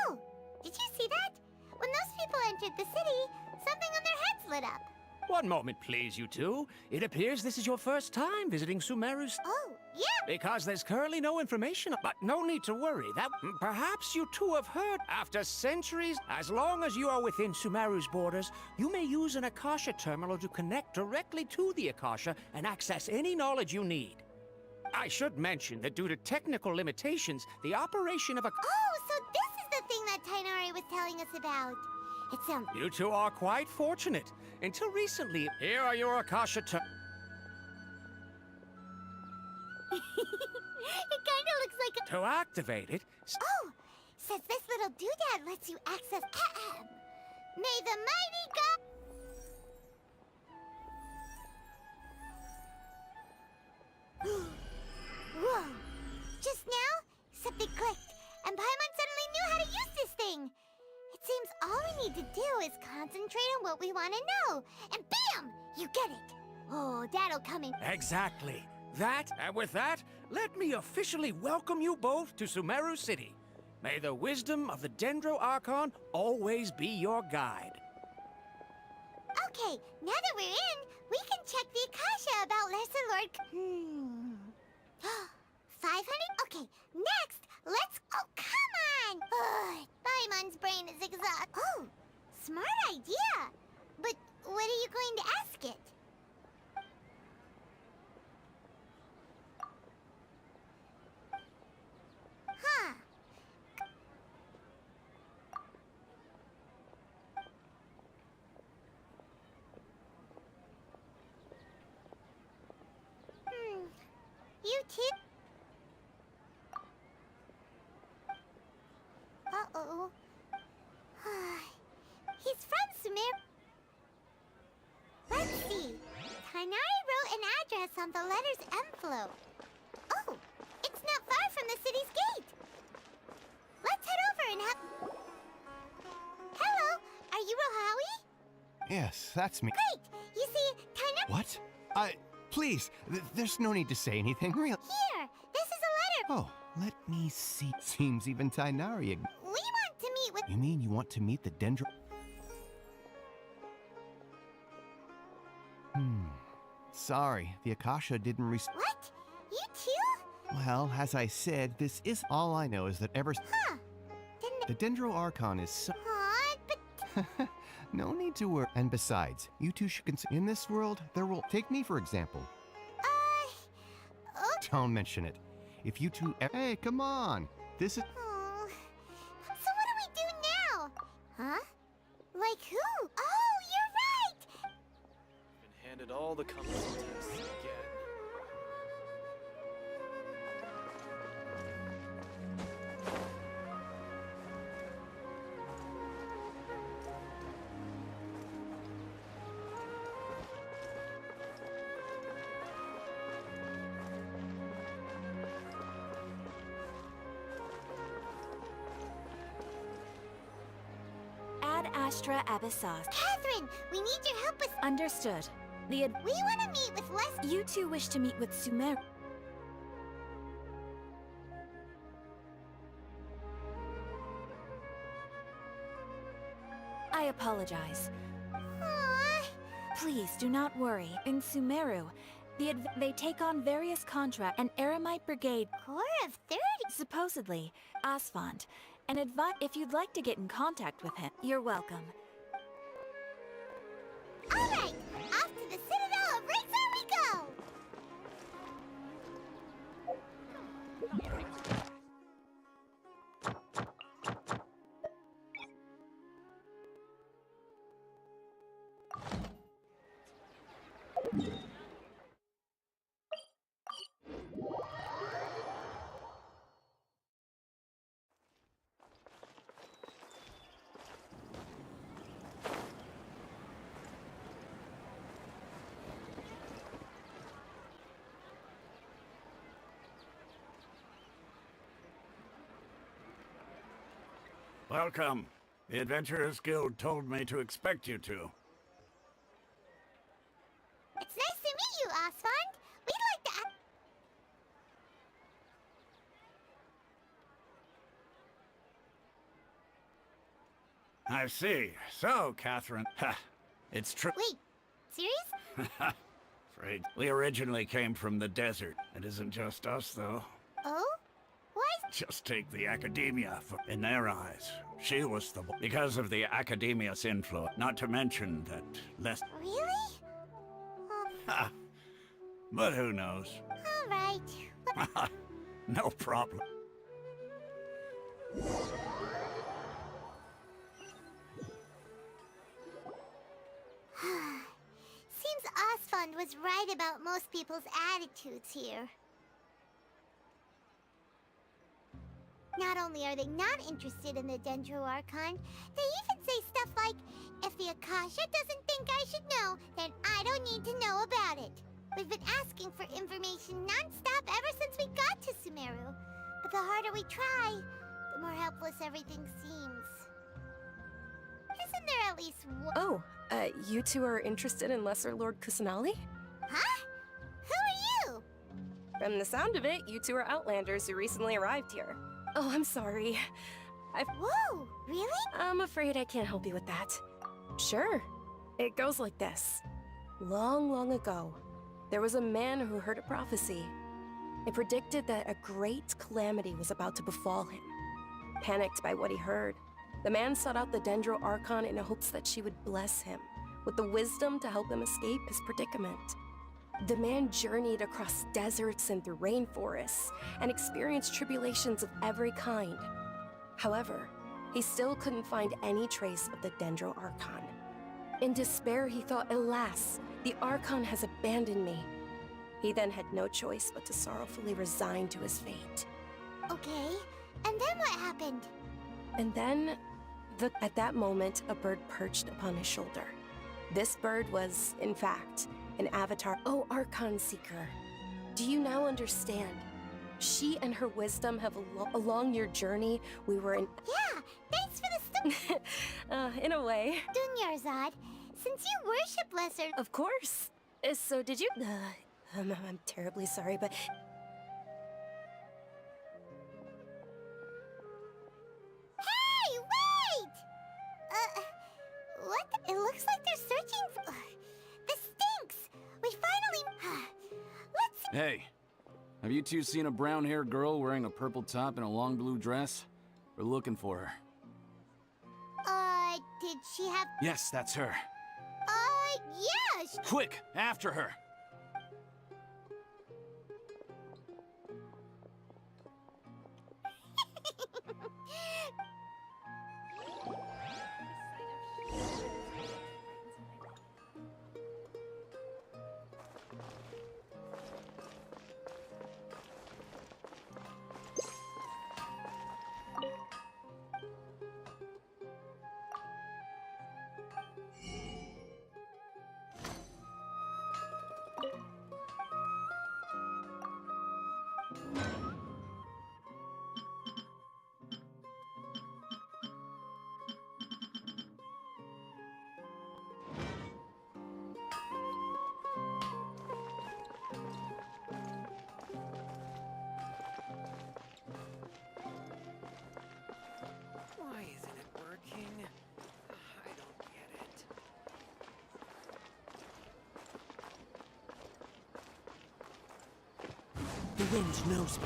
Oh, did you see that? When those people entered the city, something on their heads lit up. One moment, please, you two. It appears this is your first time visiting Sumeru. Oh, yeah. Because there's currently no information, but no need to worry. That perhaps you two have heard. After centuries, as long as you are within Sumeru's borders, you may use an Akasha terminal to connect directly to the Akasha and access any knowledge you need. I should mention that due to technical limitations, the operation of a... Oh, so this is the thing that Tighnari was telling us about. It sounds... You two are quite fortunate. Until recently, here are your Akasha It kinda looks like a... To activate it, Oh! Says this little doodad lets you access... May the mighty God... Whoa! Just now, something clicked, and Paimon suddenly knew how to use this thing! It seems all we need to do is concentrate on what we want to know, and bam! You get it! Oh, that'll come in... exactly. That, and with that, let me officially welcome you both to Sumeru City. May the wisdom of the Dendro Archon always be your guide. Okay, now that we're in, we can check the Akasha about Lesser Lord... 500? Okay, next, let's... Oh, come on! Ugh, Paimon's brain is exhausted. Oh, smart idea! But what are you going to ask it? Huh. You too? Uh-oh. He's from Sumeru. Let's see. Tainari wrote an address on the letter's envelope. Oh, it's not far from the city's gate. Let's head over and have... Hello, are you Rohawi? Yes, that's me. Great! You see, Tainari... What? Please, there's no need to say anything, real. Here, this is a letter. Oh, let me see. Seems even Tainari. We want to meet with... You mean you want to meet the Dendro... Sorry, the Akasha didn't What? You too? Well, as I said, this is... All I know is that ever... Huh. The Dendro Archon is so... Aw, but... No need to worry. And besides, you two should consider... In this world, there will... Take me, for example. Oh... Don't mention it. If you two... Hey, come on! This is... Oh. So what do we do now? Huh? Like who? Oh, you're right! Been handed all the competency tests again. Ad Astra Abyssos. Catherine, we need your help with... Understood. We want to meet with Les... You two wish to meet with Sumeru. I apologize. Aww. Please do not worry. In Sumeru, they take on various contracts, an Eremite brigade, Core of 30. supposedly, Asphalt, and if you'd like to get in contact with him, you're welcome. All right, off to the Citadel of Razor we go! Welcome. The Adventurers Guild told me to expect you two. It's nice to meet you, Asfand. We'd like to... I see. So, Catherine... Ha! It's true. Wait, serious? Afraid. We originally came from the desert. It isn't just us, though. Oh? Why? Just take the Academia. In their eyes, she was the... Because of the Academia's influence. Not to mention that less... Really? Ha! But who knows? All right. No problem. Seems Asfand was right about most people's attitudes here. Not only are they not interested in the Dendro Archon, they even say stuff like, if the Akasha doesn't think I should know, then I don't need to know about it. We've been asking for information non-stop ever since we got to Sumeru. But the harder we try, the more helpless everything seems. Isn't there at least one— Oh, you two are interested in Lesser Lord Kusanali? Huh? Who are you? From the sound of it, you two are Outlanders who recently arrived here. Oh, I'm sorry. Whoa, really? I'm afraid I can't help you with that. Sure. It goes like this. Long, long ago, there was a man who heard a prophecy. It predicted that a great calamity was about to befall him. Panicked by what he heard, the man sought out the Dendro Archon in hopes that she would bless him with the wisdom to help him escape his predicament. The man journeyed across deserts and through rainforests and experienced tribulations of every kind. However, he still couldn't find any trace of the Dendro Archon. In despair, he thought, alas, the Archon has abandoned me. He then had no choice but to sorrowfully resign to his fate. Okay, and then what happened? And then, at that moment, a bird perched upon his shoulder. This bird was, in fact, an avatar. Oh, Archon Seeker, do you now understand? She and her wisdom have, along your journey, we were in— Yeah, thanks for the in a way. Dunyarzad, since you worship Lesser— Of course. So did you— I'm terribly sorry, but— Hey, wait! What? It looks like they're searching for— This stinks! We finally— Let's— Hey, have you two seen a brown-haired girl wearing a purple top and a long blue dress? We're looking for her. Did she have— Yes, that's her. Yeah, Quick, after her! Why isn't it working? I don't get it. The wind knows me.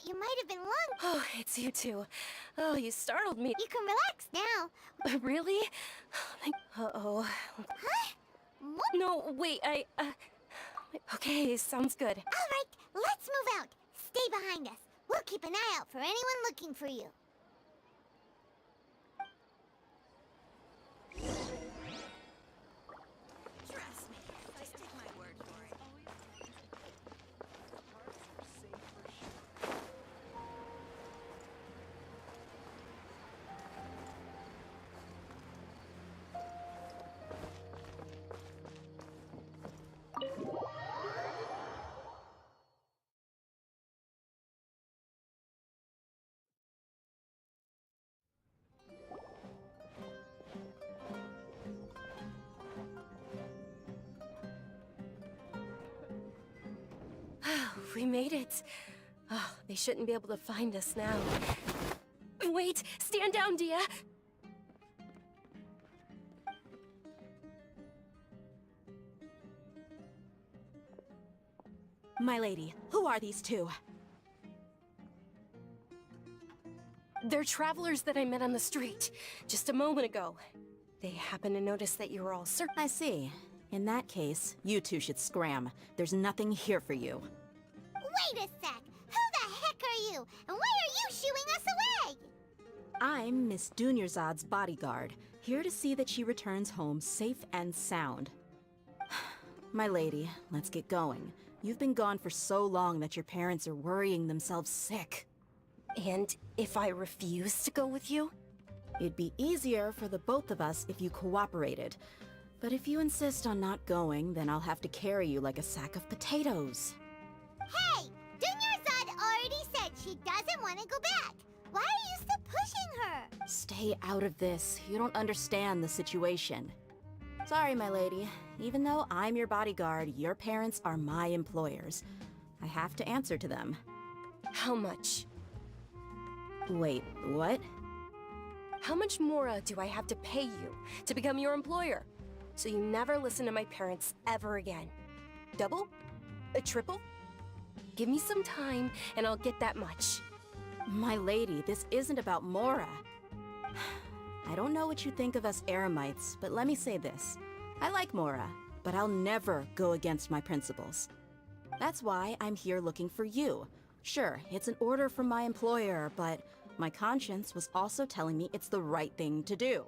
You might have been long. Oh, it's you two. Oh, you startled me. You can relax now. Really? Uh-oh. Huh? What? No, wait, Okay, sounds good. All right, let's move out. Stay behind us. We'll keep an eye out for anyone looking for you. Trust me. Just take my word for it. We made it. Oh, they shouldn't be able to find us now. Wait! Stand down, Dia! My lady, who are these two? They're travelers that I met on the street just a moment ago. They happened to notice that you were all searching. I see. In that case, you two should scram. There's nothing here for you. Wait a sec! Who the heck are are you? And why are you shooing us away? I'm Miss Dunyarzad's bodyguard, here to see that she returns home safe and sound. My lady, let's get going. You've been gone for so long that your parents are worrying themselves sick. And if I refuse to go with you? It'd be easier for the both of us if you cooperated. But if you insist on not going, then I'll have to carry you like a sack of potatoes. Hey! Dunyarzad already said she doesn't want to go back. Why are you still pushing her? Stay out of this. You don't understand the situation. Sorry, my lady. Even though I'm your bodyguard, your parents are my employers. I have to answer to them. How much? Wait, what? How much more do I have to pay you to become your employer? So you never listen to my parents ever again. Double? A triple? Give me some time and I'll get that much. My lady, this isn't about Mora. I don't know what you think of us Eremites, but let me say this. I like Mora, but I'll never go against my principles. That's why I'm here looking for you. Sure, it's an order from my employer, but my conscience was also telling me it's the right thing to do.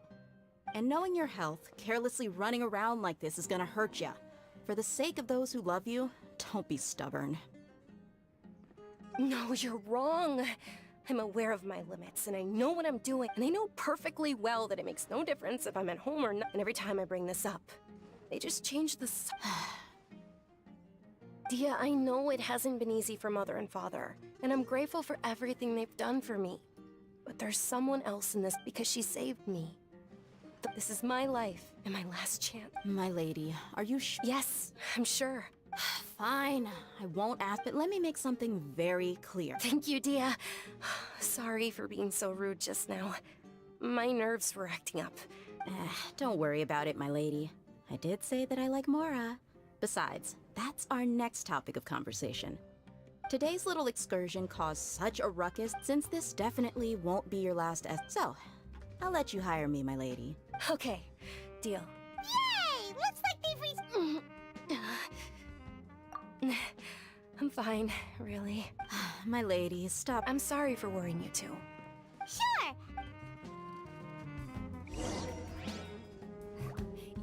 And knowing your health, carelessly running around like this is gonna hurt ya. For the sake of those who love you, don't be stubborn. No, you're wrong. I'm aware of my limits, and I know what I'm doing, and I know perfectly well that it makes no difference if I'm at home or not. And every time I bring this up, they just change the Dia, I know it hasn't been easy for Mother and Father, and I'm grateful for everything they've done for me. But there's someone else in this because she saved me. This is my life and my last chance. My lady, are you Yes, I'm sure. Fine, I won't ask, but let me make something very clear. Thank you, Dia. Sorry for being so rude just now. My nerves were acting up. Don't worry about it, my lady. I did say that I like Mora. Besides, that's our next topic of conversation. Today's little excursion caused such a ruckus, since this definitely won't be your last so, I'll let you hire me, my lady. Okay, deal. Yay! Looks like they've I'm fine, really. My lady, stop. I'm sorry for worrying you too. Sure!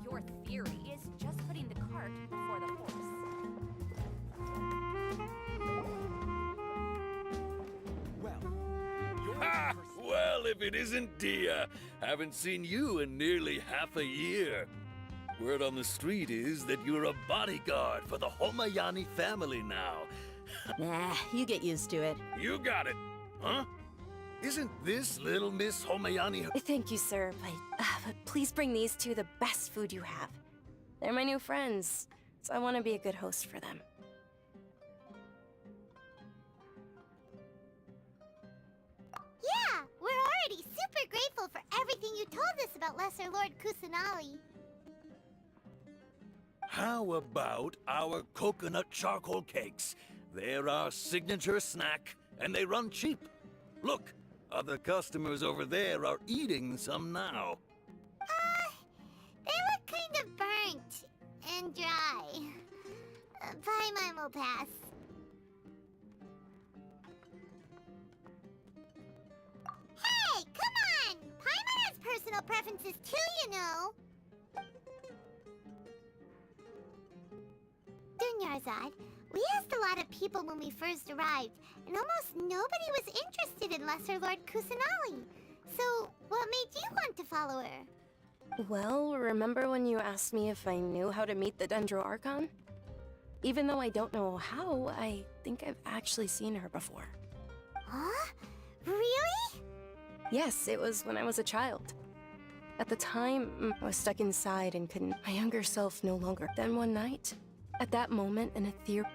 Your theory is just putting the cart before the horse. Ha! Well, if it isn't Dia. Haven't seen you in nearly half a year. Word on the street is that you're a bodyguard for the Homayani family now. Nah, you get used to it. You got it, huh? Isn't this little Miss Homayani? Thank you, sir, but please bring these two the best food you have. They're my new friends, so I want to be a good host for them. Yeah, we're already super grateful for everything you told us about Lesser Lord Kusanali. How about our coconut charcoal cakes? They're our signature snack, and they run cheap. Look, other customers over there are eating some now. They look kind of burnt and dry. Paimon will pass. Hey, come on! Paimon has personal preferences too, you know. Dunyarzad, we asked a lot of people when we first arrived, and almost nobody was interested in Lesser Lord Kusanali. So, what made you want to follow her? Well, remember when you asked me if I knew how to meet the Dendro Archon? Even though I don't know how, I think I've actually seen her before. Huh? Really? Yes, it was when I was a child. At the time, I was stuck inside and couldn't. My younger self no longer. Then one night, at that moment, an ethereal.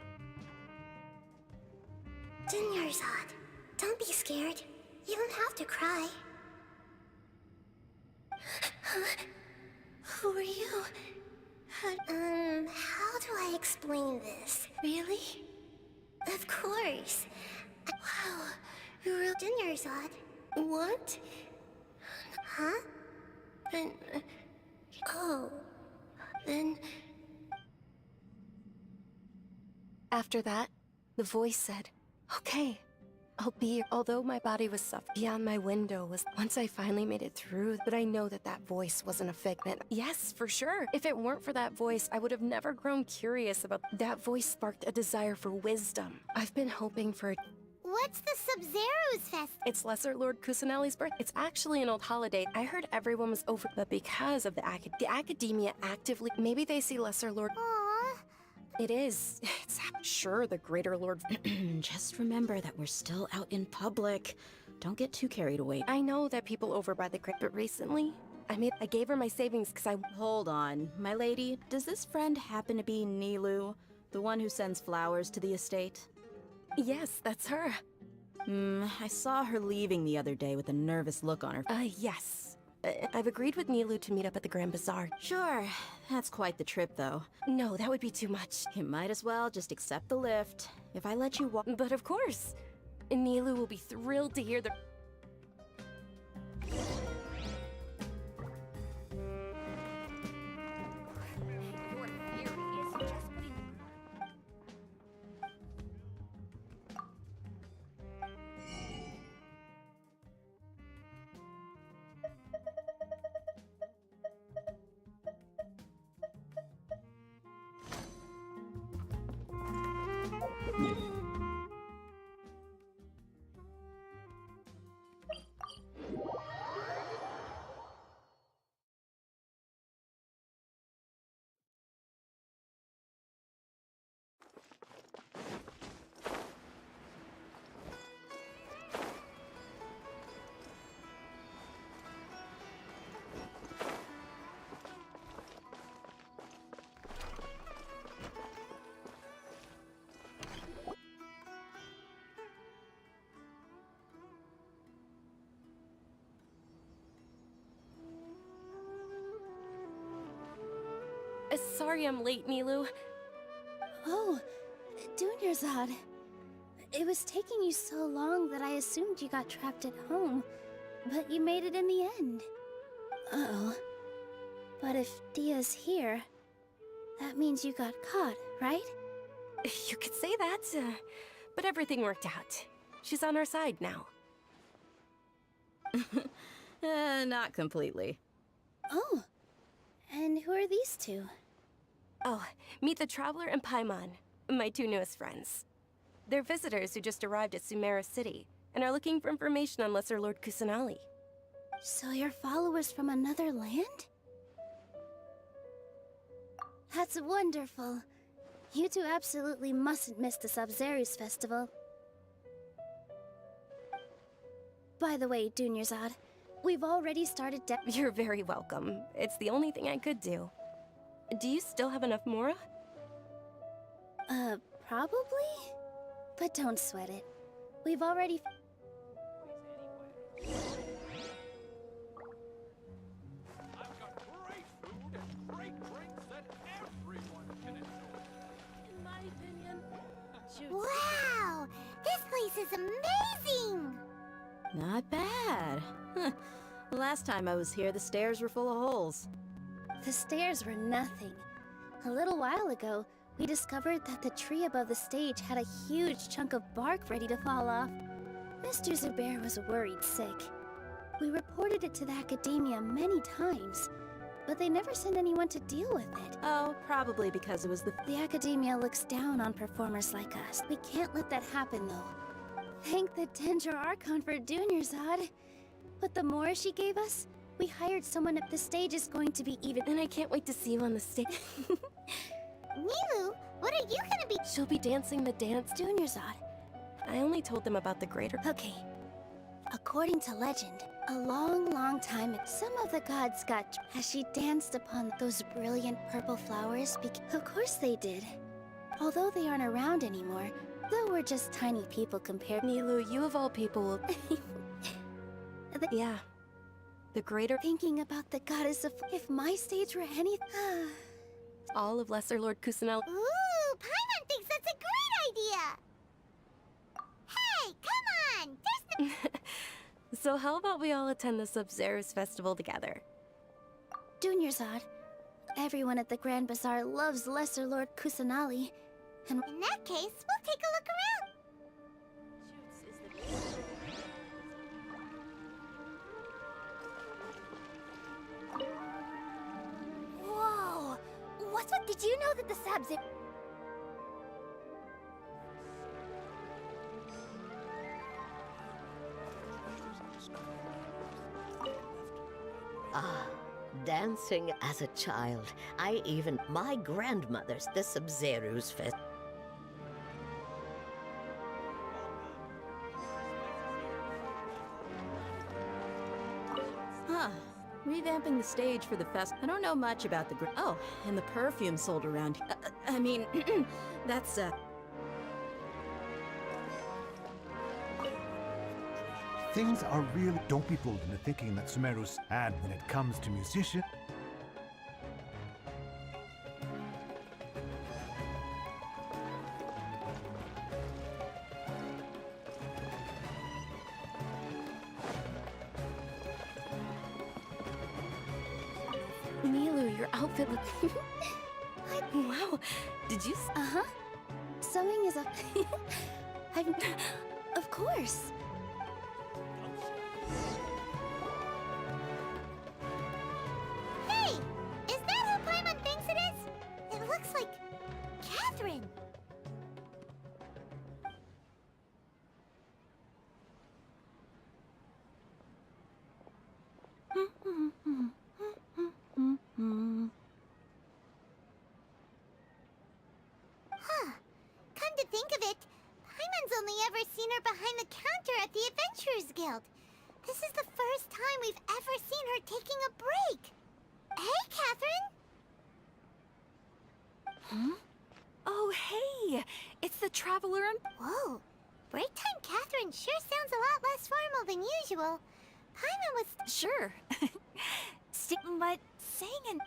Dunyarzad, don't be scared. You don't have to cry. Who are you? How do I explain this? Really? Of course. Wow, you're Dunyarzad. What? Huh? Then... oh. Then... After that, the voice said, "Okay, I'll be here. Although my body was suffering, beyond my window was once I finally made it through, but I know that that voice wasn't a figment. Yes, for sure. If it weren't for that voice, I would have never grown curious about that voice sparked a desire for wisdom. I've been hoping for What's the Sub-Zero's fest? It's Lesser Lord Kusanali's birth. It's actually an old holiday. I heard everyone was over, but because of the academia actively, maybe they see Lesser Lord. Aww. It is. It's sure the Greater Lord. Just remember that we're still out in public. Don't get too carried away. I know that people over by the crypt, but recently, I gave her my savings because I. Hold on, my lady. Does this friend happen to be Nilu, the one who sends flowers to the estate? Yes, that's her. I saw her leaving the other day with a nervous look on her. Yes. I've agreed with Nilu to meet up at the Grand Bazaar. Sure, that's quite the trip, though. No, that would be too much. You might as well just accept the lift. If I let you walk. But of course, Nilu will be thrilled to hear the. Sorry I'm late, Nilu. Oh, Dunyarzad. It was taking you so long that I assumed you got trapped at home, but you made it in the end. Uh-oh. But if Dia's here, that means you got caught, right? You could say that, but everything worked out. She's on our side now. Not completely. Oh, and who are these two? Oh, meet the Traveler and Paimon, my two newest friends. They're visitors who just arrived at Sumeru City and are looking for information on Lesser Lord Kusanali. So you're followers from another land? That's wonderful. You two absolutely mustn't miss the Sub-Zero's festival. By the way, Dunyarzad, we've already started You're very welcome. It's the only thing I could do. Do you still have enough Mora? Probably? But don't sweat it. We've already... I've got great food and great drinks that everyone can enjoy. In my opinion... Wow! This place is amazing! Not bad. Last time I was here, the stairs were full of holes. The stairs were nothing. A little while ago, we discovered that the tree above the stage had a huge chunk of bark ready to fall off. Mr. Zubair was worried sick. We reported it to the academia many times, but they never sent anyone to deal with it. Oh, probably because it was The academia looks down on performers like us. We can't let that happen, though. Thank the Dendra Archon for Dunyarzad. But the more she gave us, we hired someone at the stage is going to be even. And I can't wait to see you on the stage. Nilu, what are you gonna be? She'll be dancing the dance. Dunyarzad. I only told them about the greater. Okay. According to legend, a long time ago, some of the gods got as she danced upon those brilliant purple flowers. Of course they did. Although they aren't around anymore, though we're just tiny people compared. Nilu, you of all people will. Yeah. The greater. Thinking about the goddess of. If my stage were any. All of Lesser Lord Kusanali. Ooh, Paimon thinks that's a great idea! Hey, come on! There's no... So how about we all attend the Sub-Zero's festival together? Dunyarzad, everyone at the Grand Bazaar loves Lesser Lord Kusanali, and in that case, we'll take a look around. Did you know that the Sub-Zero... Ah, dancing as a child. My grandmother's the Sub-Zero's fest. Huh. Revamping the stage for the fest. I don't know much about the Oh, and the perfume sold around. I mean, that's, Things are really... Don't be fooled into thinking that Sumeru's bad when it comes to musician. Milu, your outfit looks... Wow, did you... Uh-huh. Sewing is a... Of course. Hey! Is that who Paimon thinks it is? It looks like... Catherine! Huh. Come to think of it, Paimon's only ever seen her behind the counter at the Adventurers Guild. This is the first time we've ever seen her taking a break. Hey, Catherine! Huh? Oh, hey! It's the Traveler and... Whoa. Break time Catherine sure sounds a lot less formal than usual. Paimon was... Sure.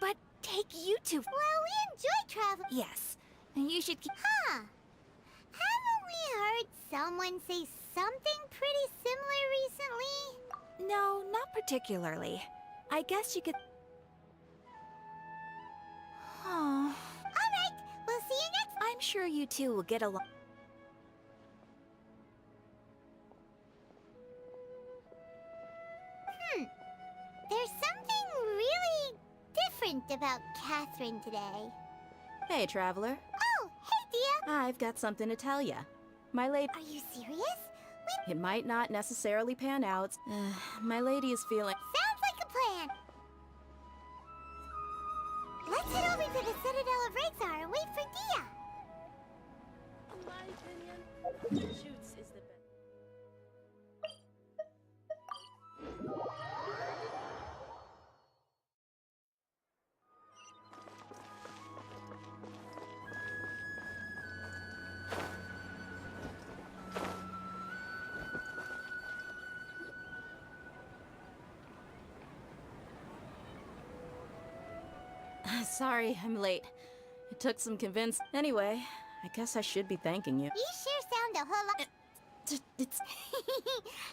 But take you two... Well, we enjoy travel... Yes. And you should keep... Huh. Haven't we heard someone say something pretty similar recently? No, not particularly. I guess you could... Oh. Alright, we'll see you next... I'm sure you two will get along. There's something really different about Catherine today. Hey, Traveler. Oh, hey, Dia! I've got something to tell ya. My lady... Are you serious? It might not necessarily pan out. My lady is feeling... Sounds like a plan! Let's head over to the Citadel of Rexar and wait for Dia! In my opinion, Shoots is the best. Sorry, I'm late. It took some convince. Anyway, I guess I should be thanking you. You sure sound a whole lot... It's...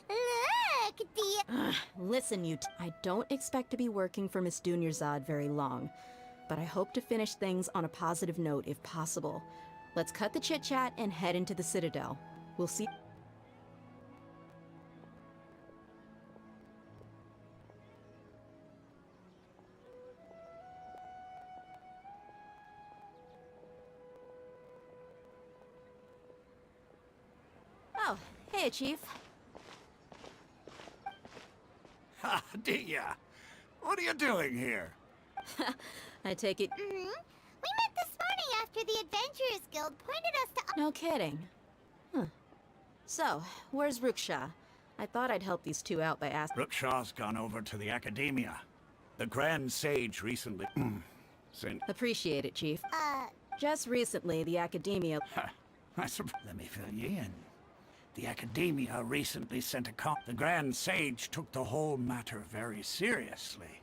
Look, Dia... Listen, I don't expect to be working for Miss Dunyarzad very long, but I hope to finish things on a positive note if possible. Let's cut the chit-chat and head into the Citadel. We'll see... Oh, hey, Chief. Ha, Dia! What are you doing here? I take it... We met this morning after the Adventurers Guild pointed us to... No kidding. Huh. So, where's Ruksha? I thought I'd help these two out by asking... Ruksha's gone over to the Academia. The Grand Sage recently... sent... Appreciate it, Chief. Just recently, the Academia... Let me fill you in. The Academia recently sent a The Grand Sage took the whole matter very seriously.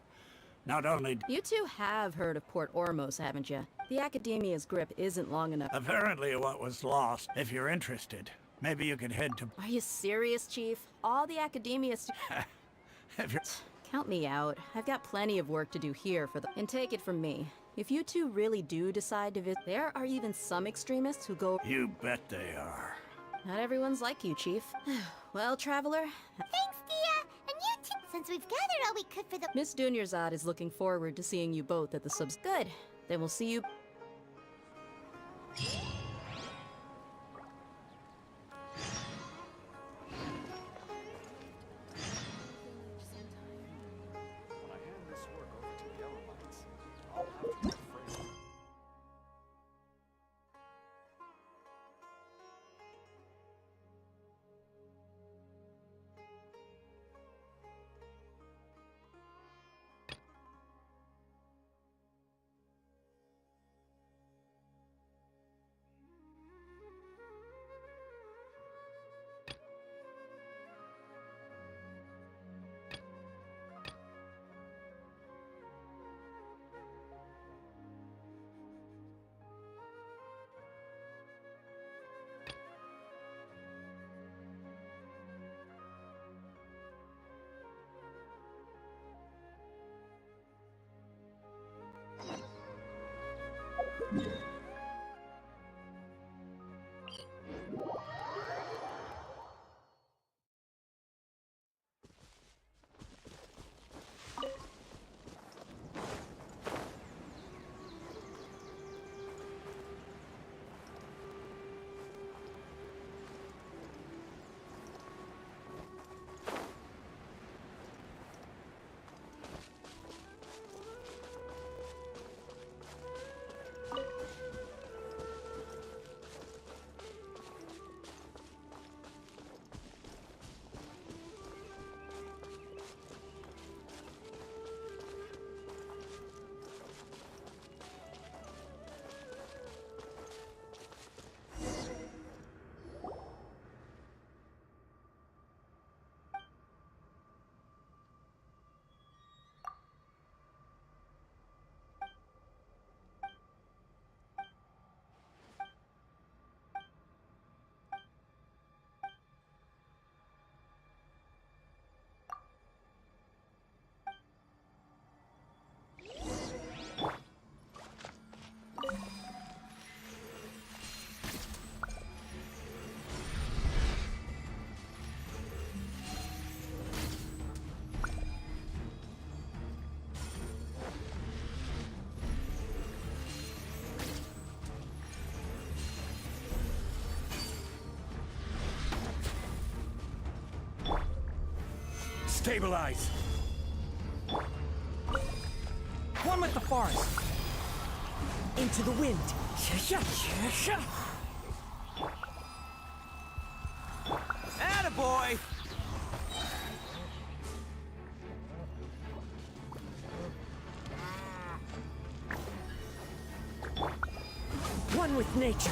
Not only... You two have heard of Port Ormos, haven't you? The Academia's grip isn't long enough. Apparently what was lost. If you're interested, maybe you could head to... Are you serious, Chief? All the Academia... If you're... Count me out. I've got plenty of work to do here for the... And take it from me. If you two really do decide to visit... There are even some extremists who go... You bet they are. Not everyone's like you, Chief. Well, Traveler... Thanks, Dia! And you too! Since we've gathered all we could for the... Miss Dunyarzad is looking forward to seeing you both at the subs... Good. Then we'll see you... Stabilize! One with the forest. Into the wind! Attaboy! One with nature!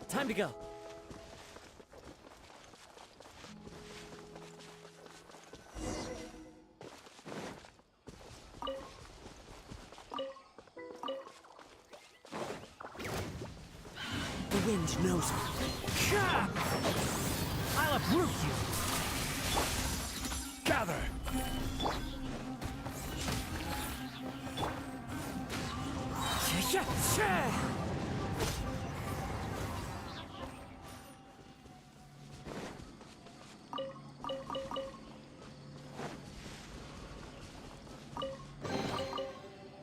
Time to go. The wind knows me. I'll uproot you. Gather!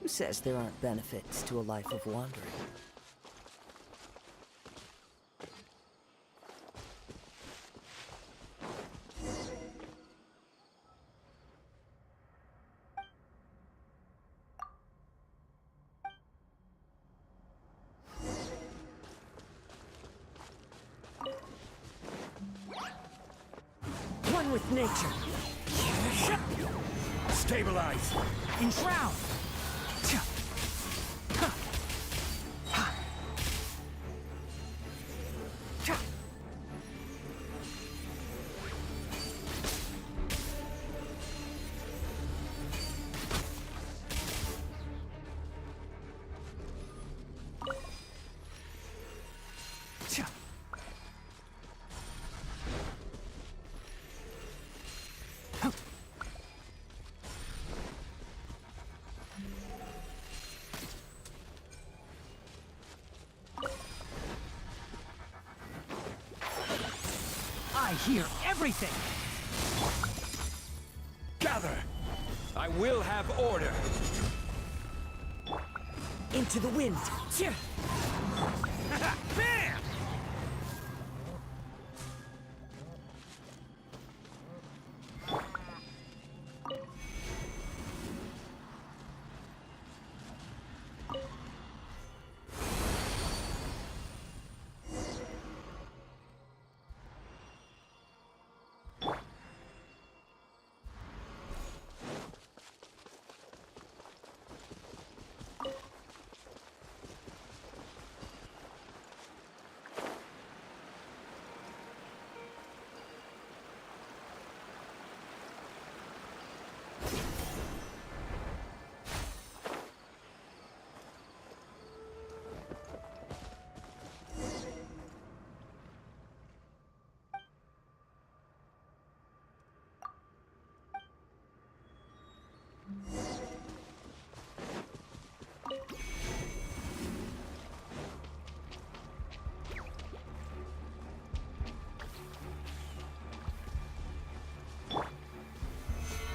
Who says there aren't benefits to a life of wandering? One with nature. Stabilize. Enshroud. I hear everything! Gather! I will have order! Into the wind! Bam!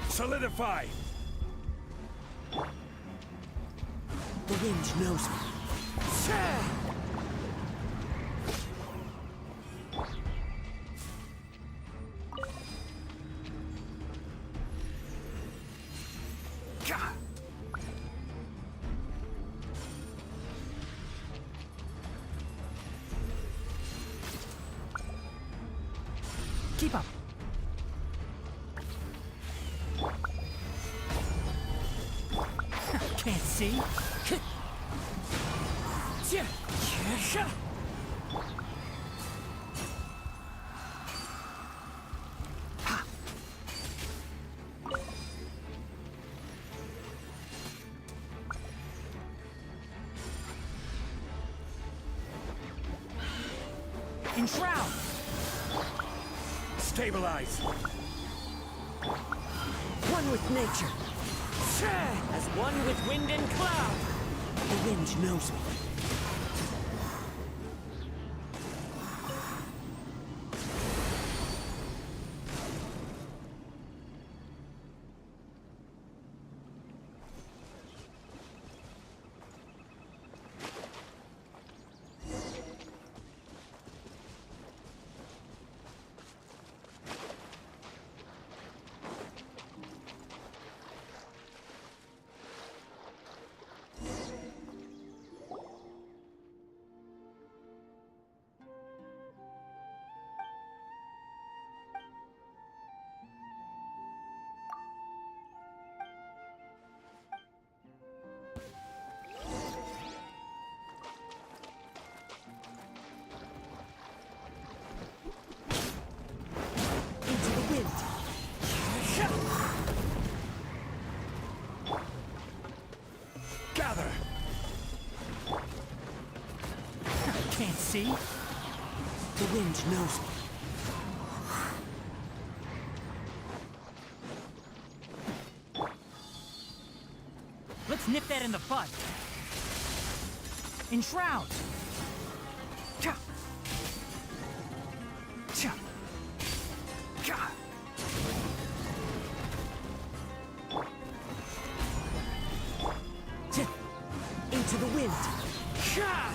Solidify! The wind knows me. Keep up. Can't see. Enshroud! Stabilize! One with nature. As one with wind and cloud. The wind knows me. see? The wind knows me. Let's nip that in the bud. Enshroud! Cha! Cha! Cha! Into the wind. Cha!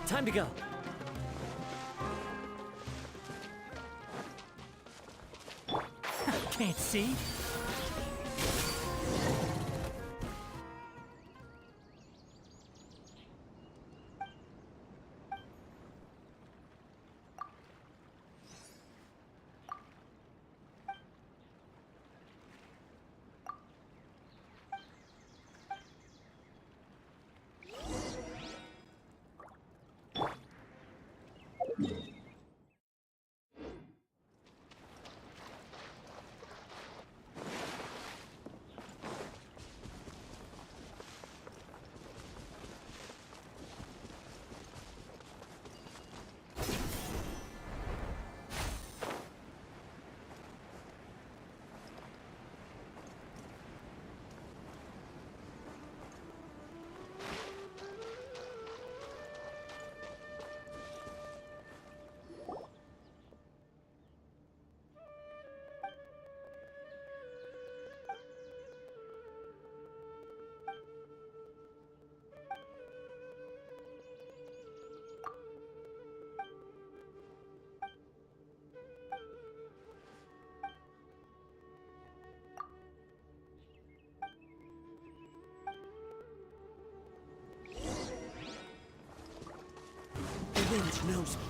Time to go. Can't see? The wind knows me.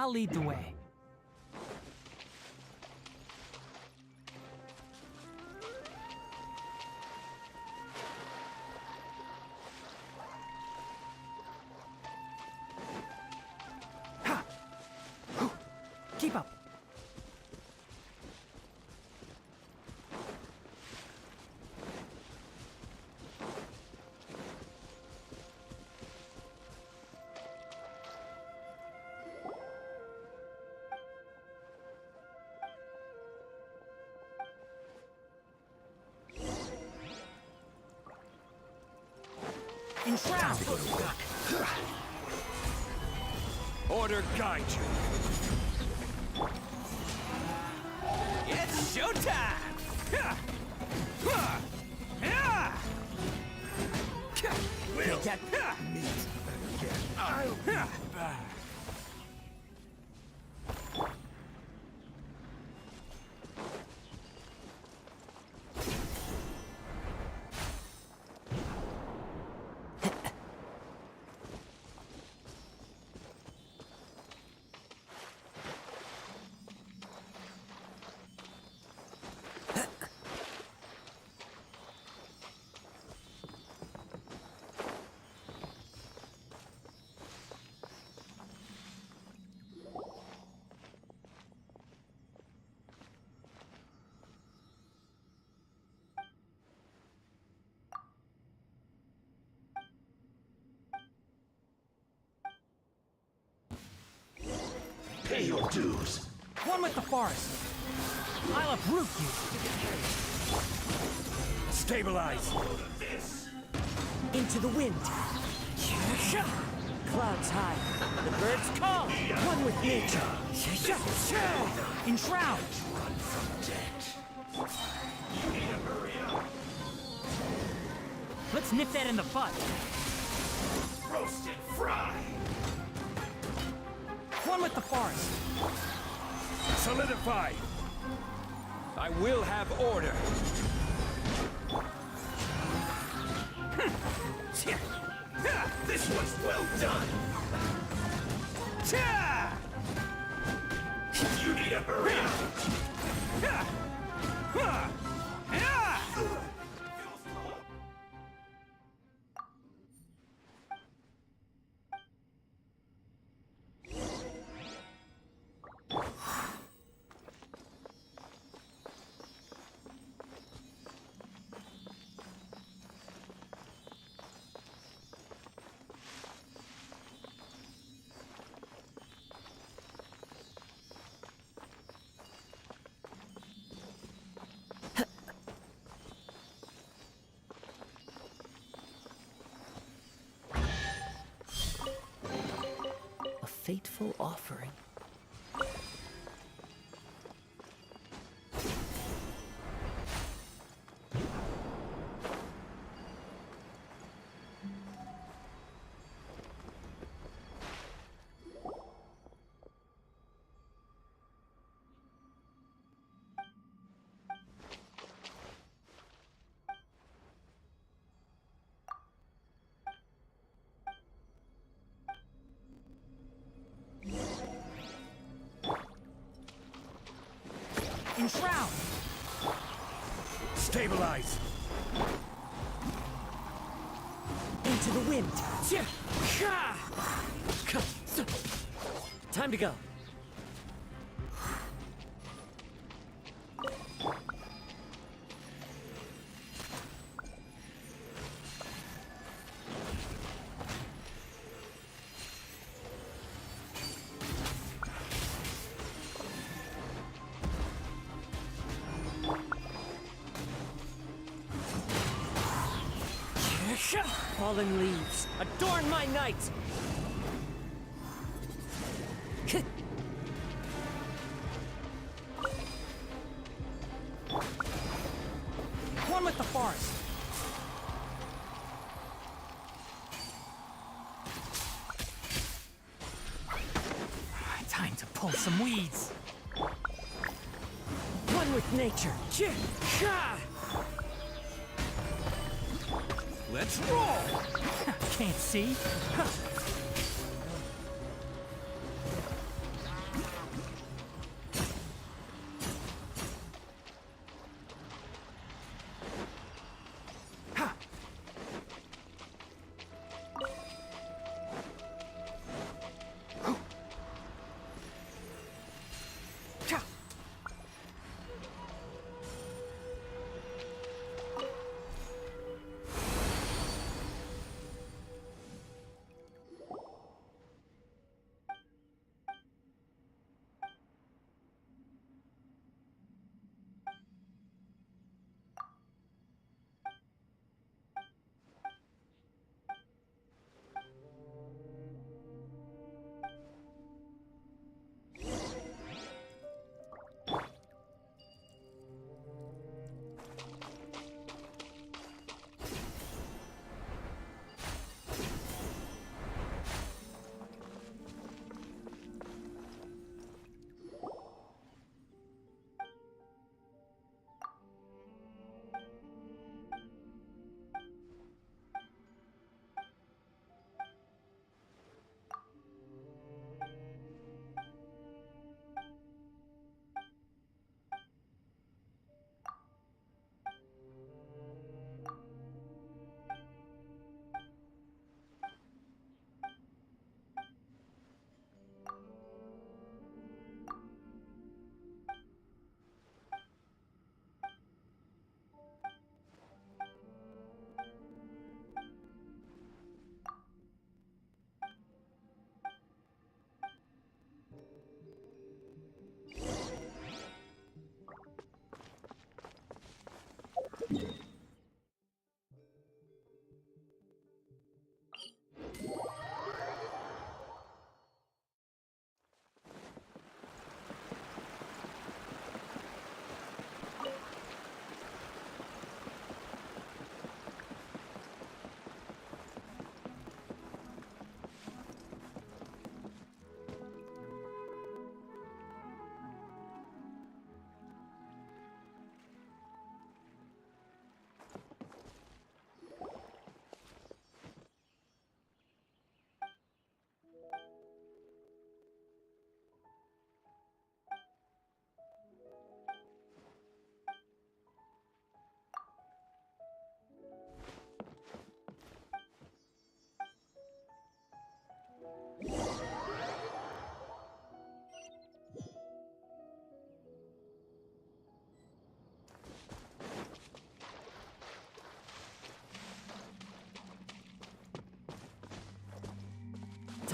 I'll lead the way. Keep up. Time to go to work. Order guide you. It's showtime! Will get meat again. I'll be back. Pay your dues. One with the forest. I'll uproot you. Stabilize. Into the wind. Clouds high. The birds call. One with nature. Enshroud. Run from debt. You need to hurry up. Let's nip that in the bud. Roast and fry. One with the forest. Solidify. I will have order. This one's well done. You need to hurry up. A fateful offering. Enshroud. Stabilize. Into the wind. Time to go. Fallen leaves, adorn my night! One with the forest. Time to pull some weeds. One with nature. Let's roll! Can't see.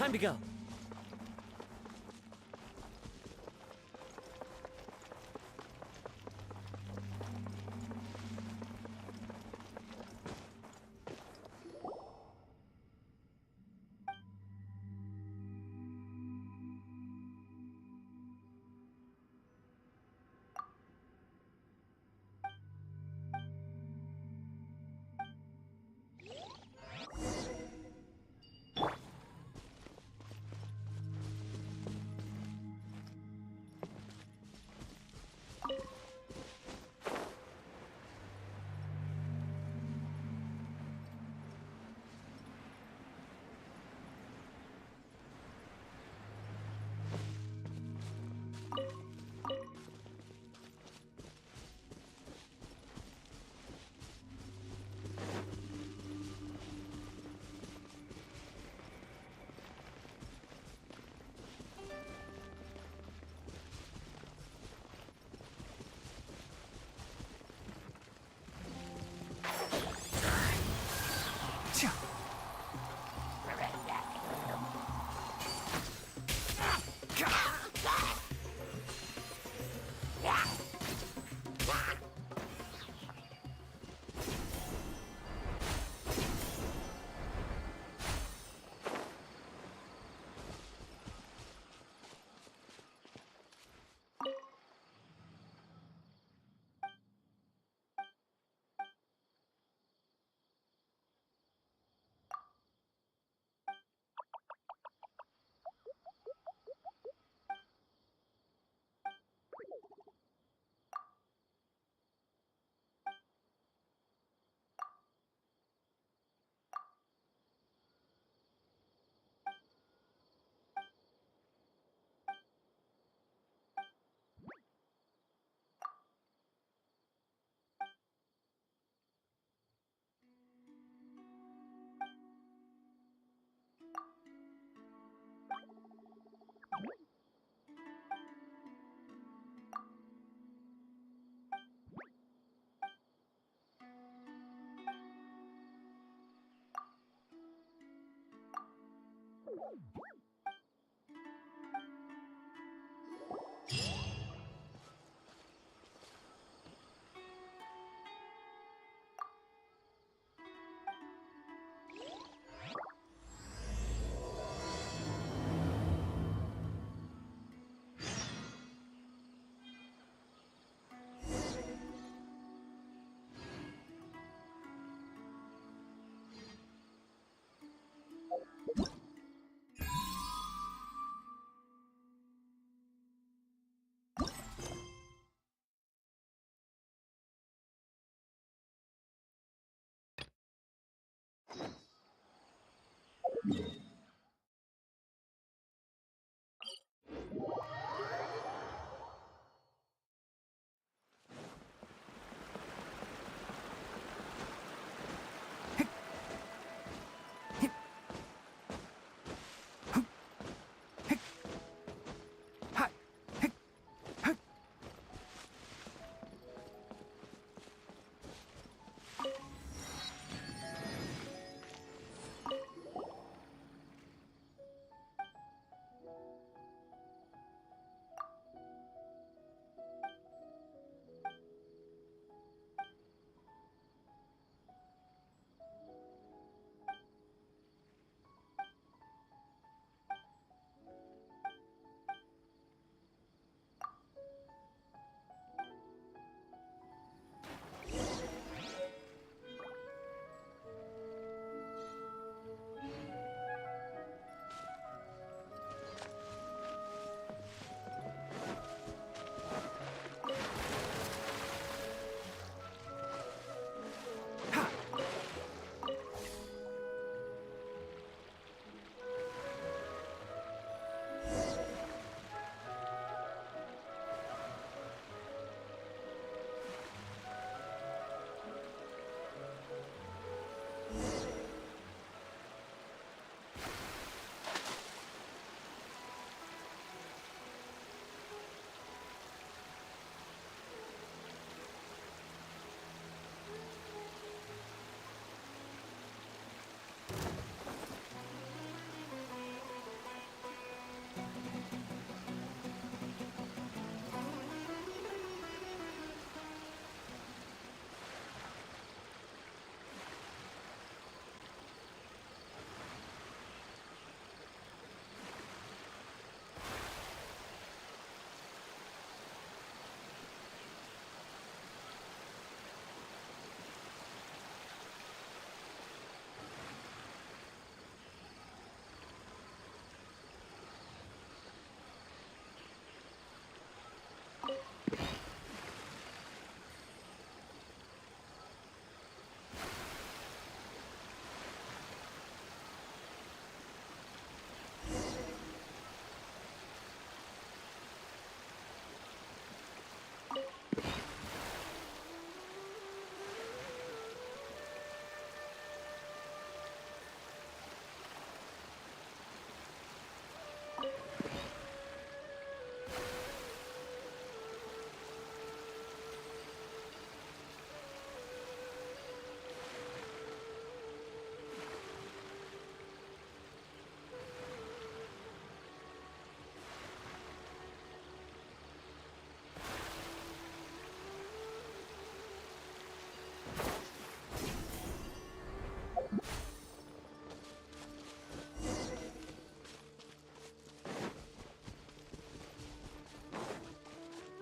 Time to go.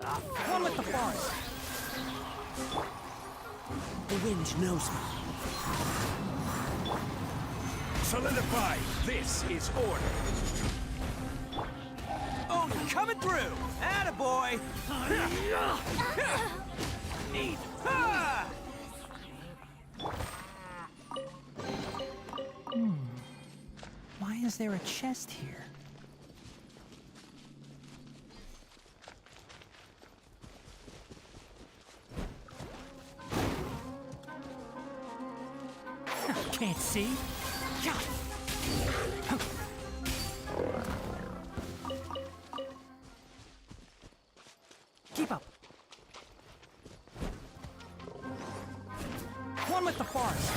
One with the forest. The wind knows me. Solidify. This is order. Oh, coming through! Attaboy! Neat. Why is there a chest here? Can't see. Keep up. One with the forest.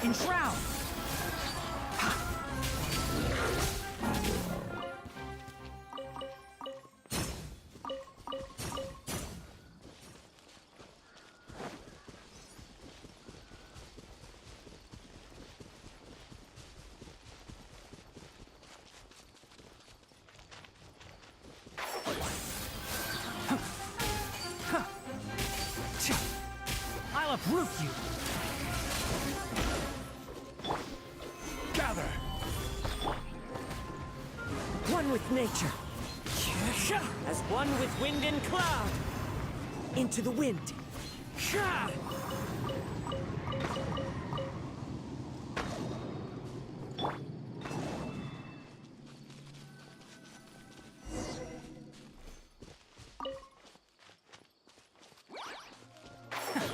Enshroud. I'll uproot you. Gather. One with nature. As one with wind and cloud. Into the wind.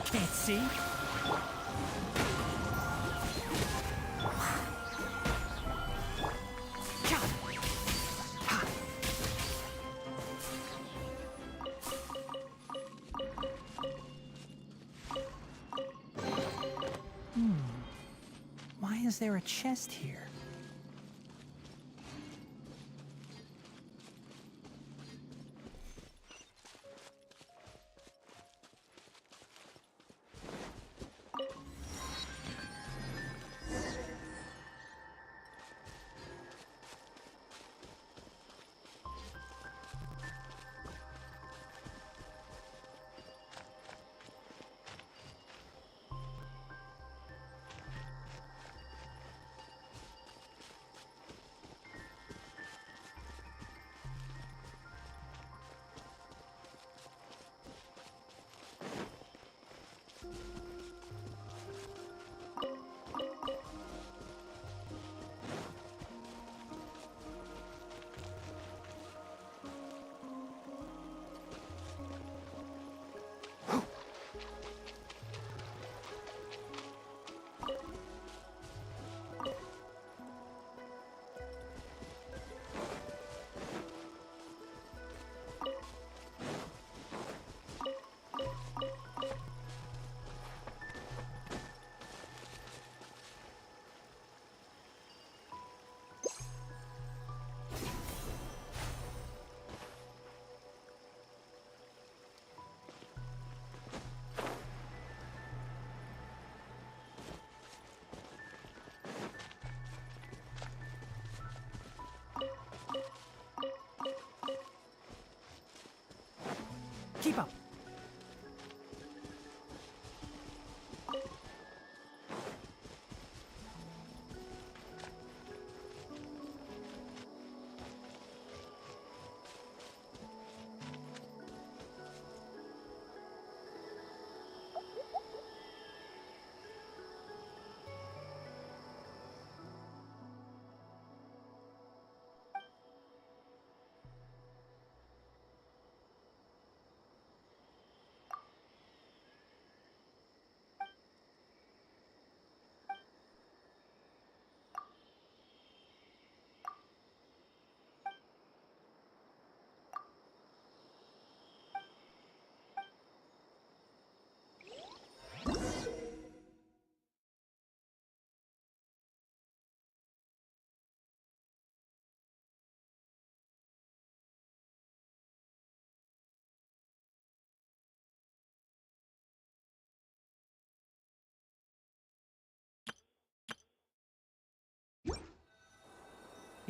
Can't see. Why is there a chest here?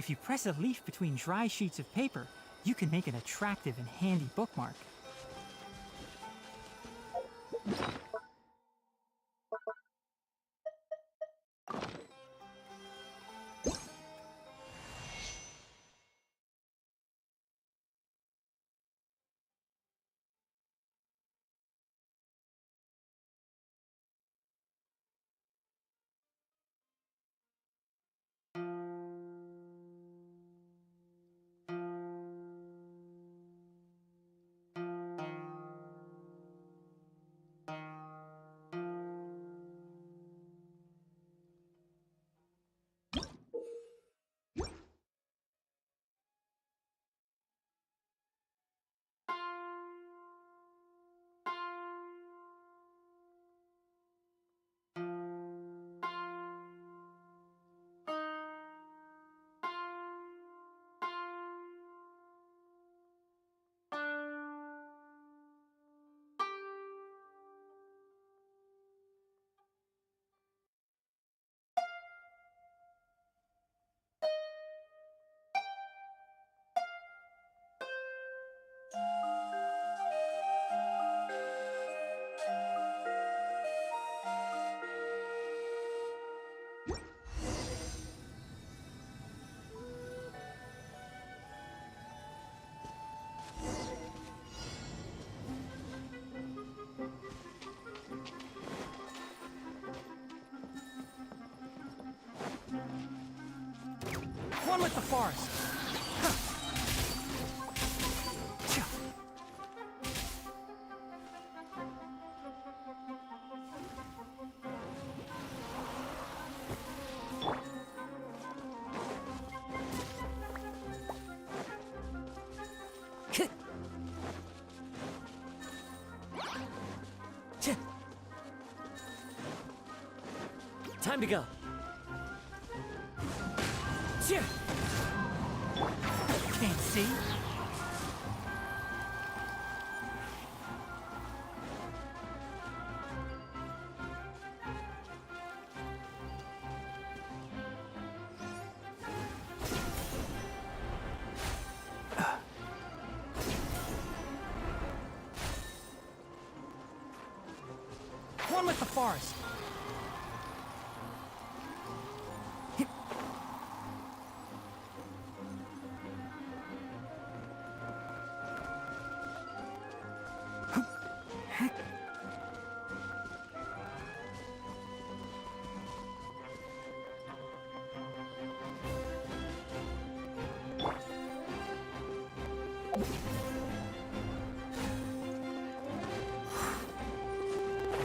If you press a leaf between dry sheets of paper, you can make an attractive and handy bookmark. One with the forest. Time to go. Can't see. One with the forest.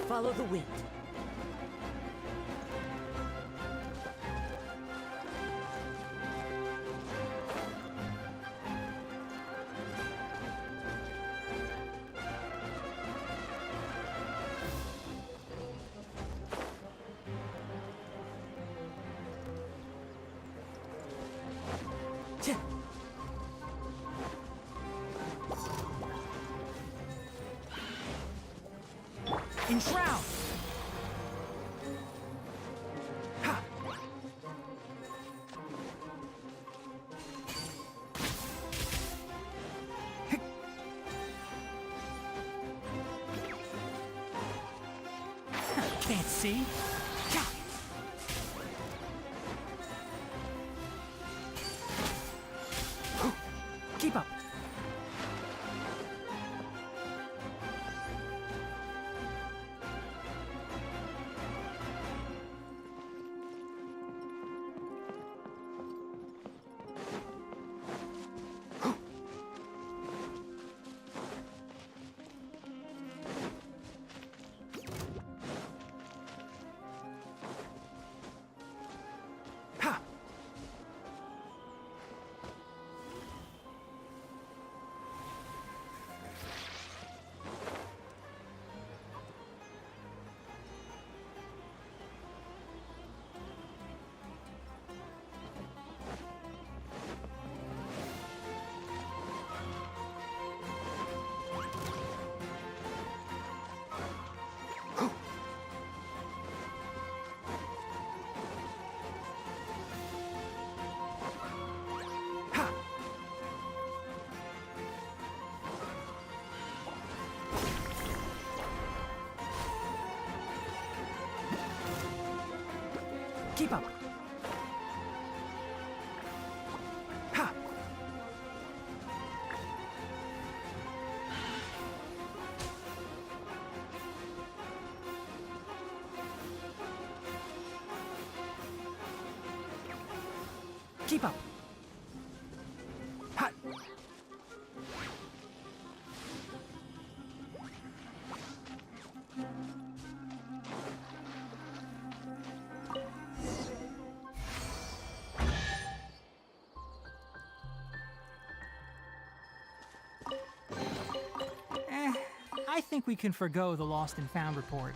Follow the wind. Enshroud! Ha! Can't see. Keep up. Keep up. Ha! Keep up. Ha! I think we can forgo the lost and found report.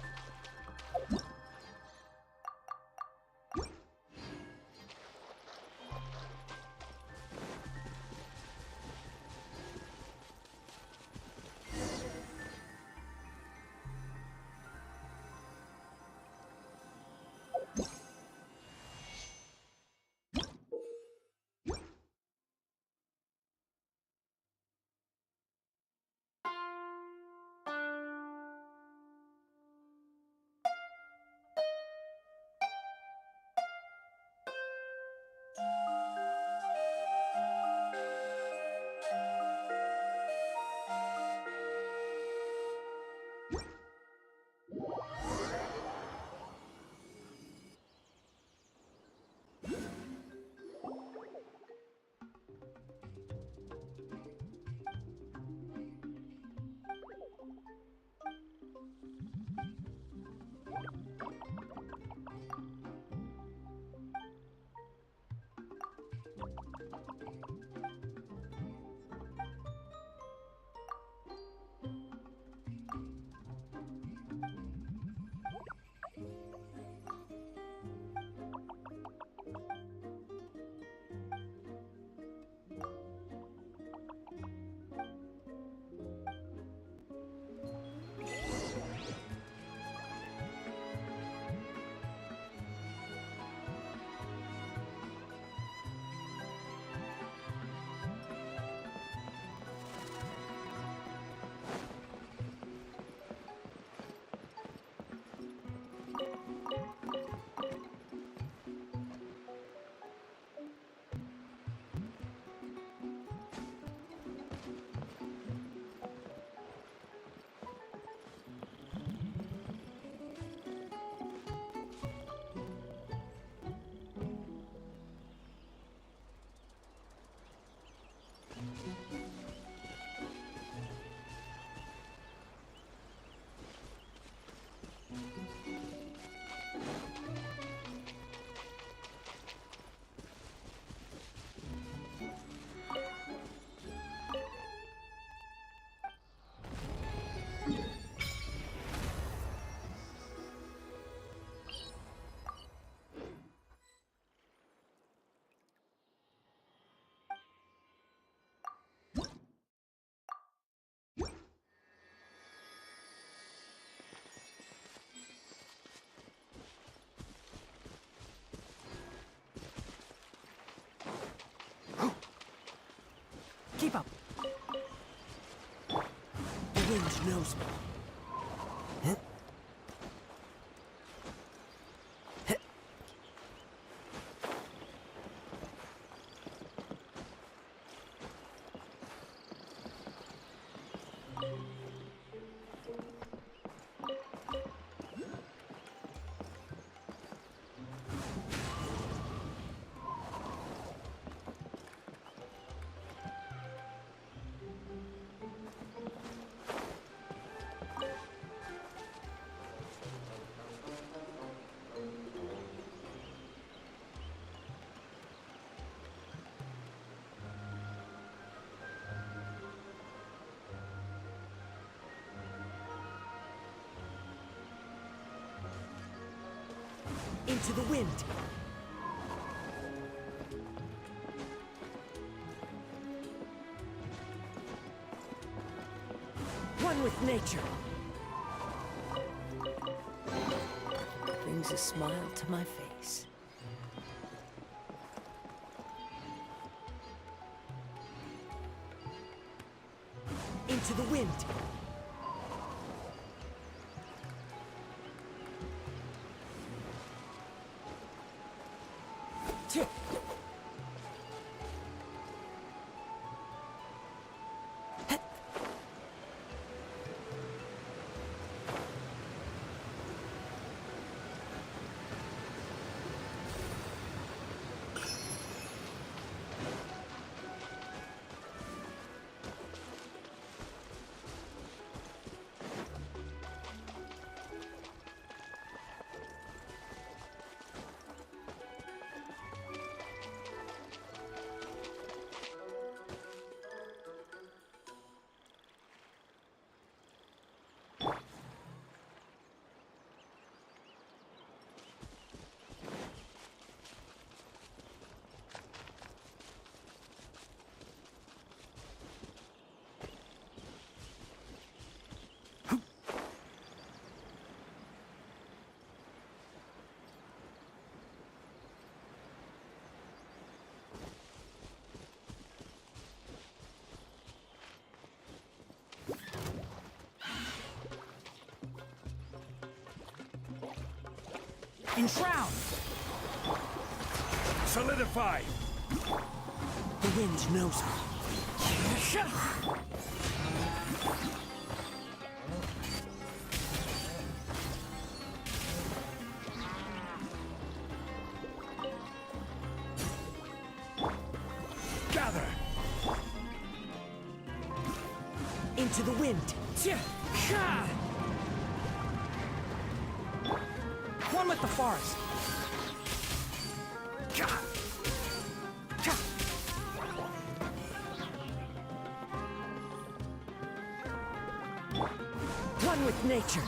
Keep up. The wind knows me. Huh? Into the wind. One with nature. Brings a smile to my face. Into the wind. Enshroud! Solidify! The wind knows me. Gather! Into the wind. One with the forest. One with nature.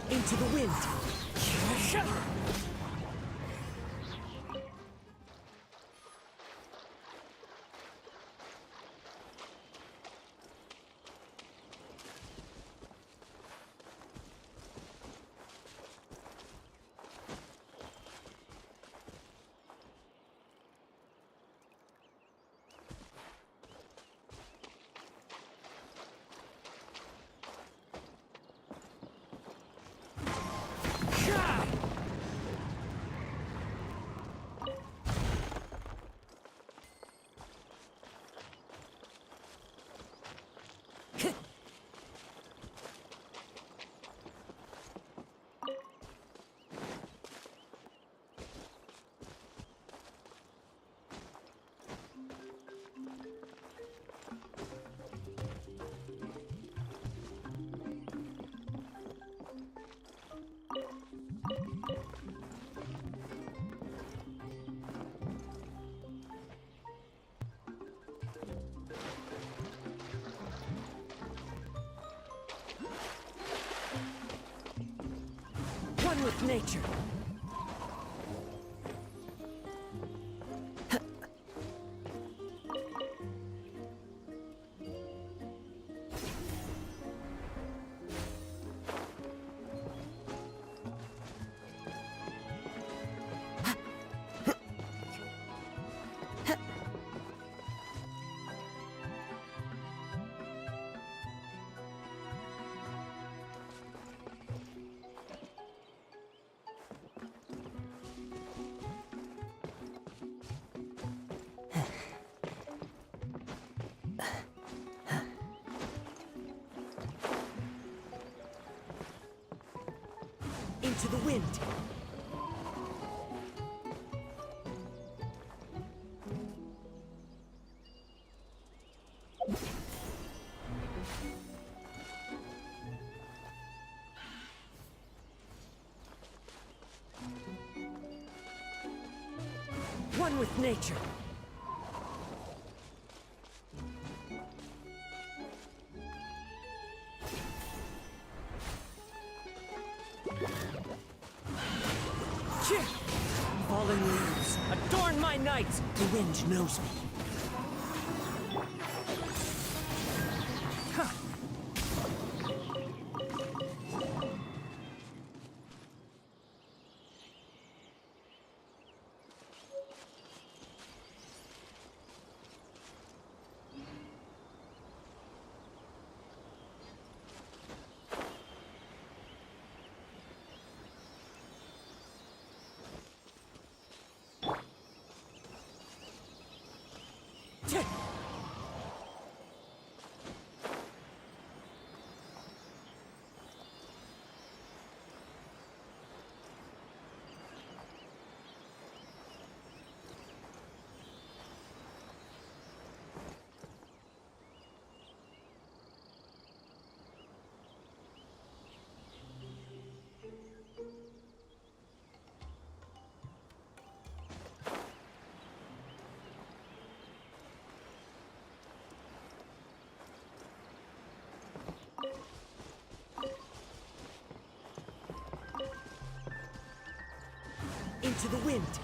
Into the wind. One with nature. Into the wind. One with nature. Fallen leaves, adorn my night! The wind knows me. Into the wind.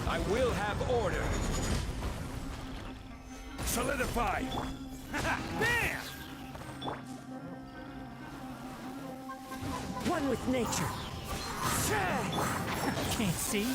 I will have order. Solidify. Bam! One with nature. Can't see?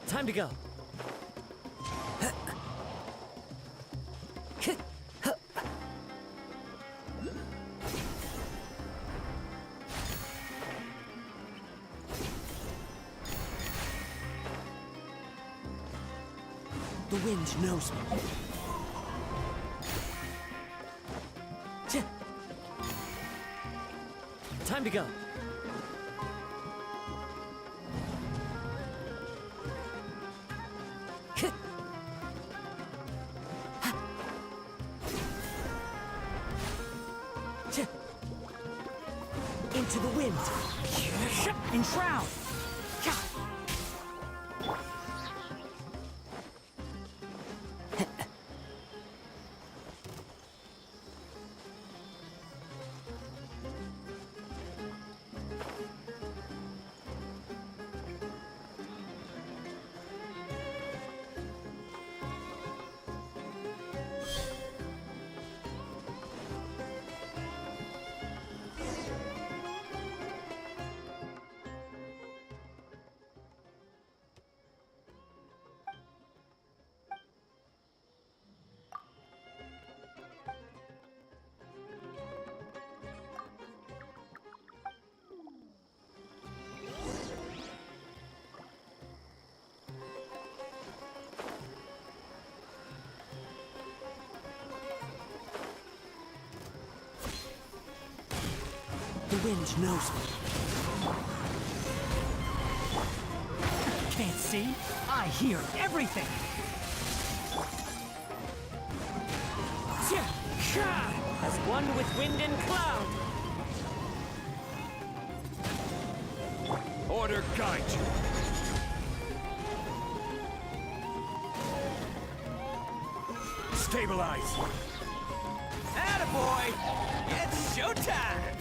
Time to go. The wind knows me. Time to go. Into the wind. Enshroud! The wind knows me. Can't see? I hear everything! As one with wind and cloud. Order guide you. Stabilize. Attaboy! It's showtime!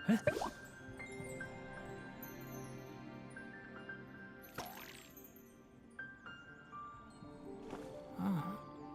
Huh?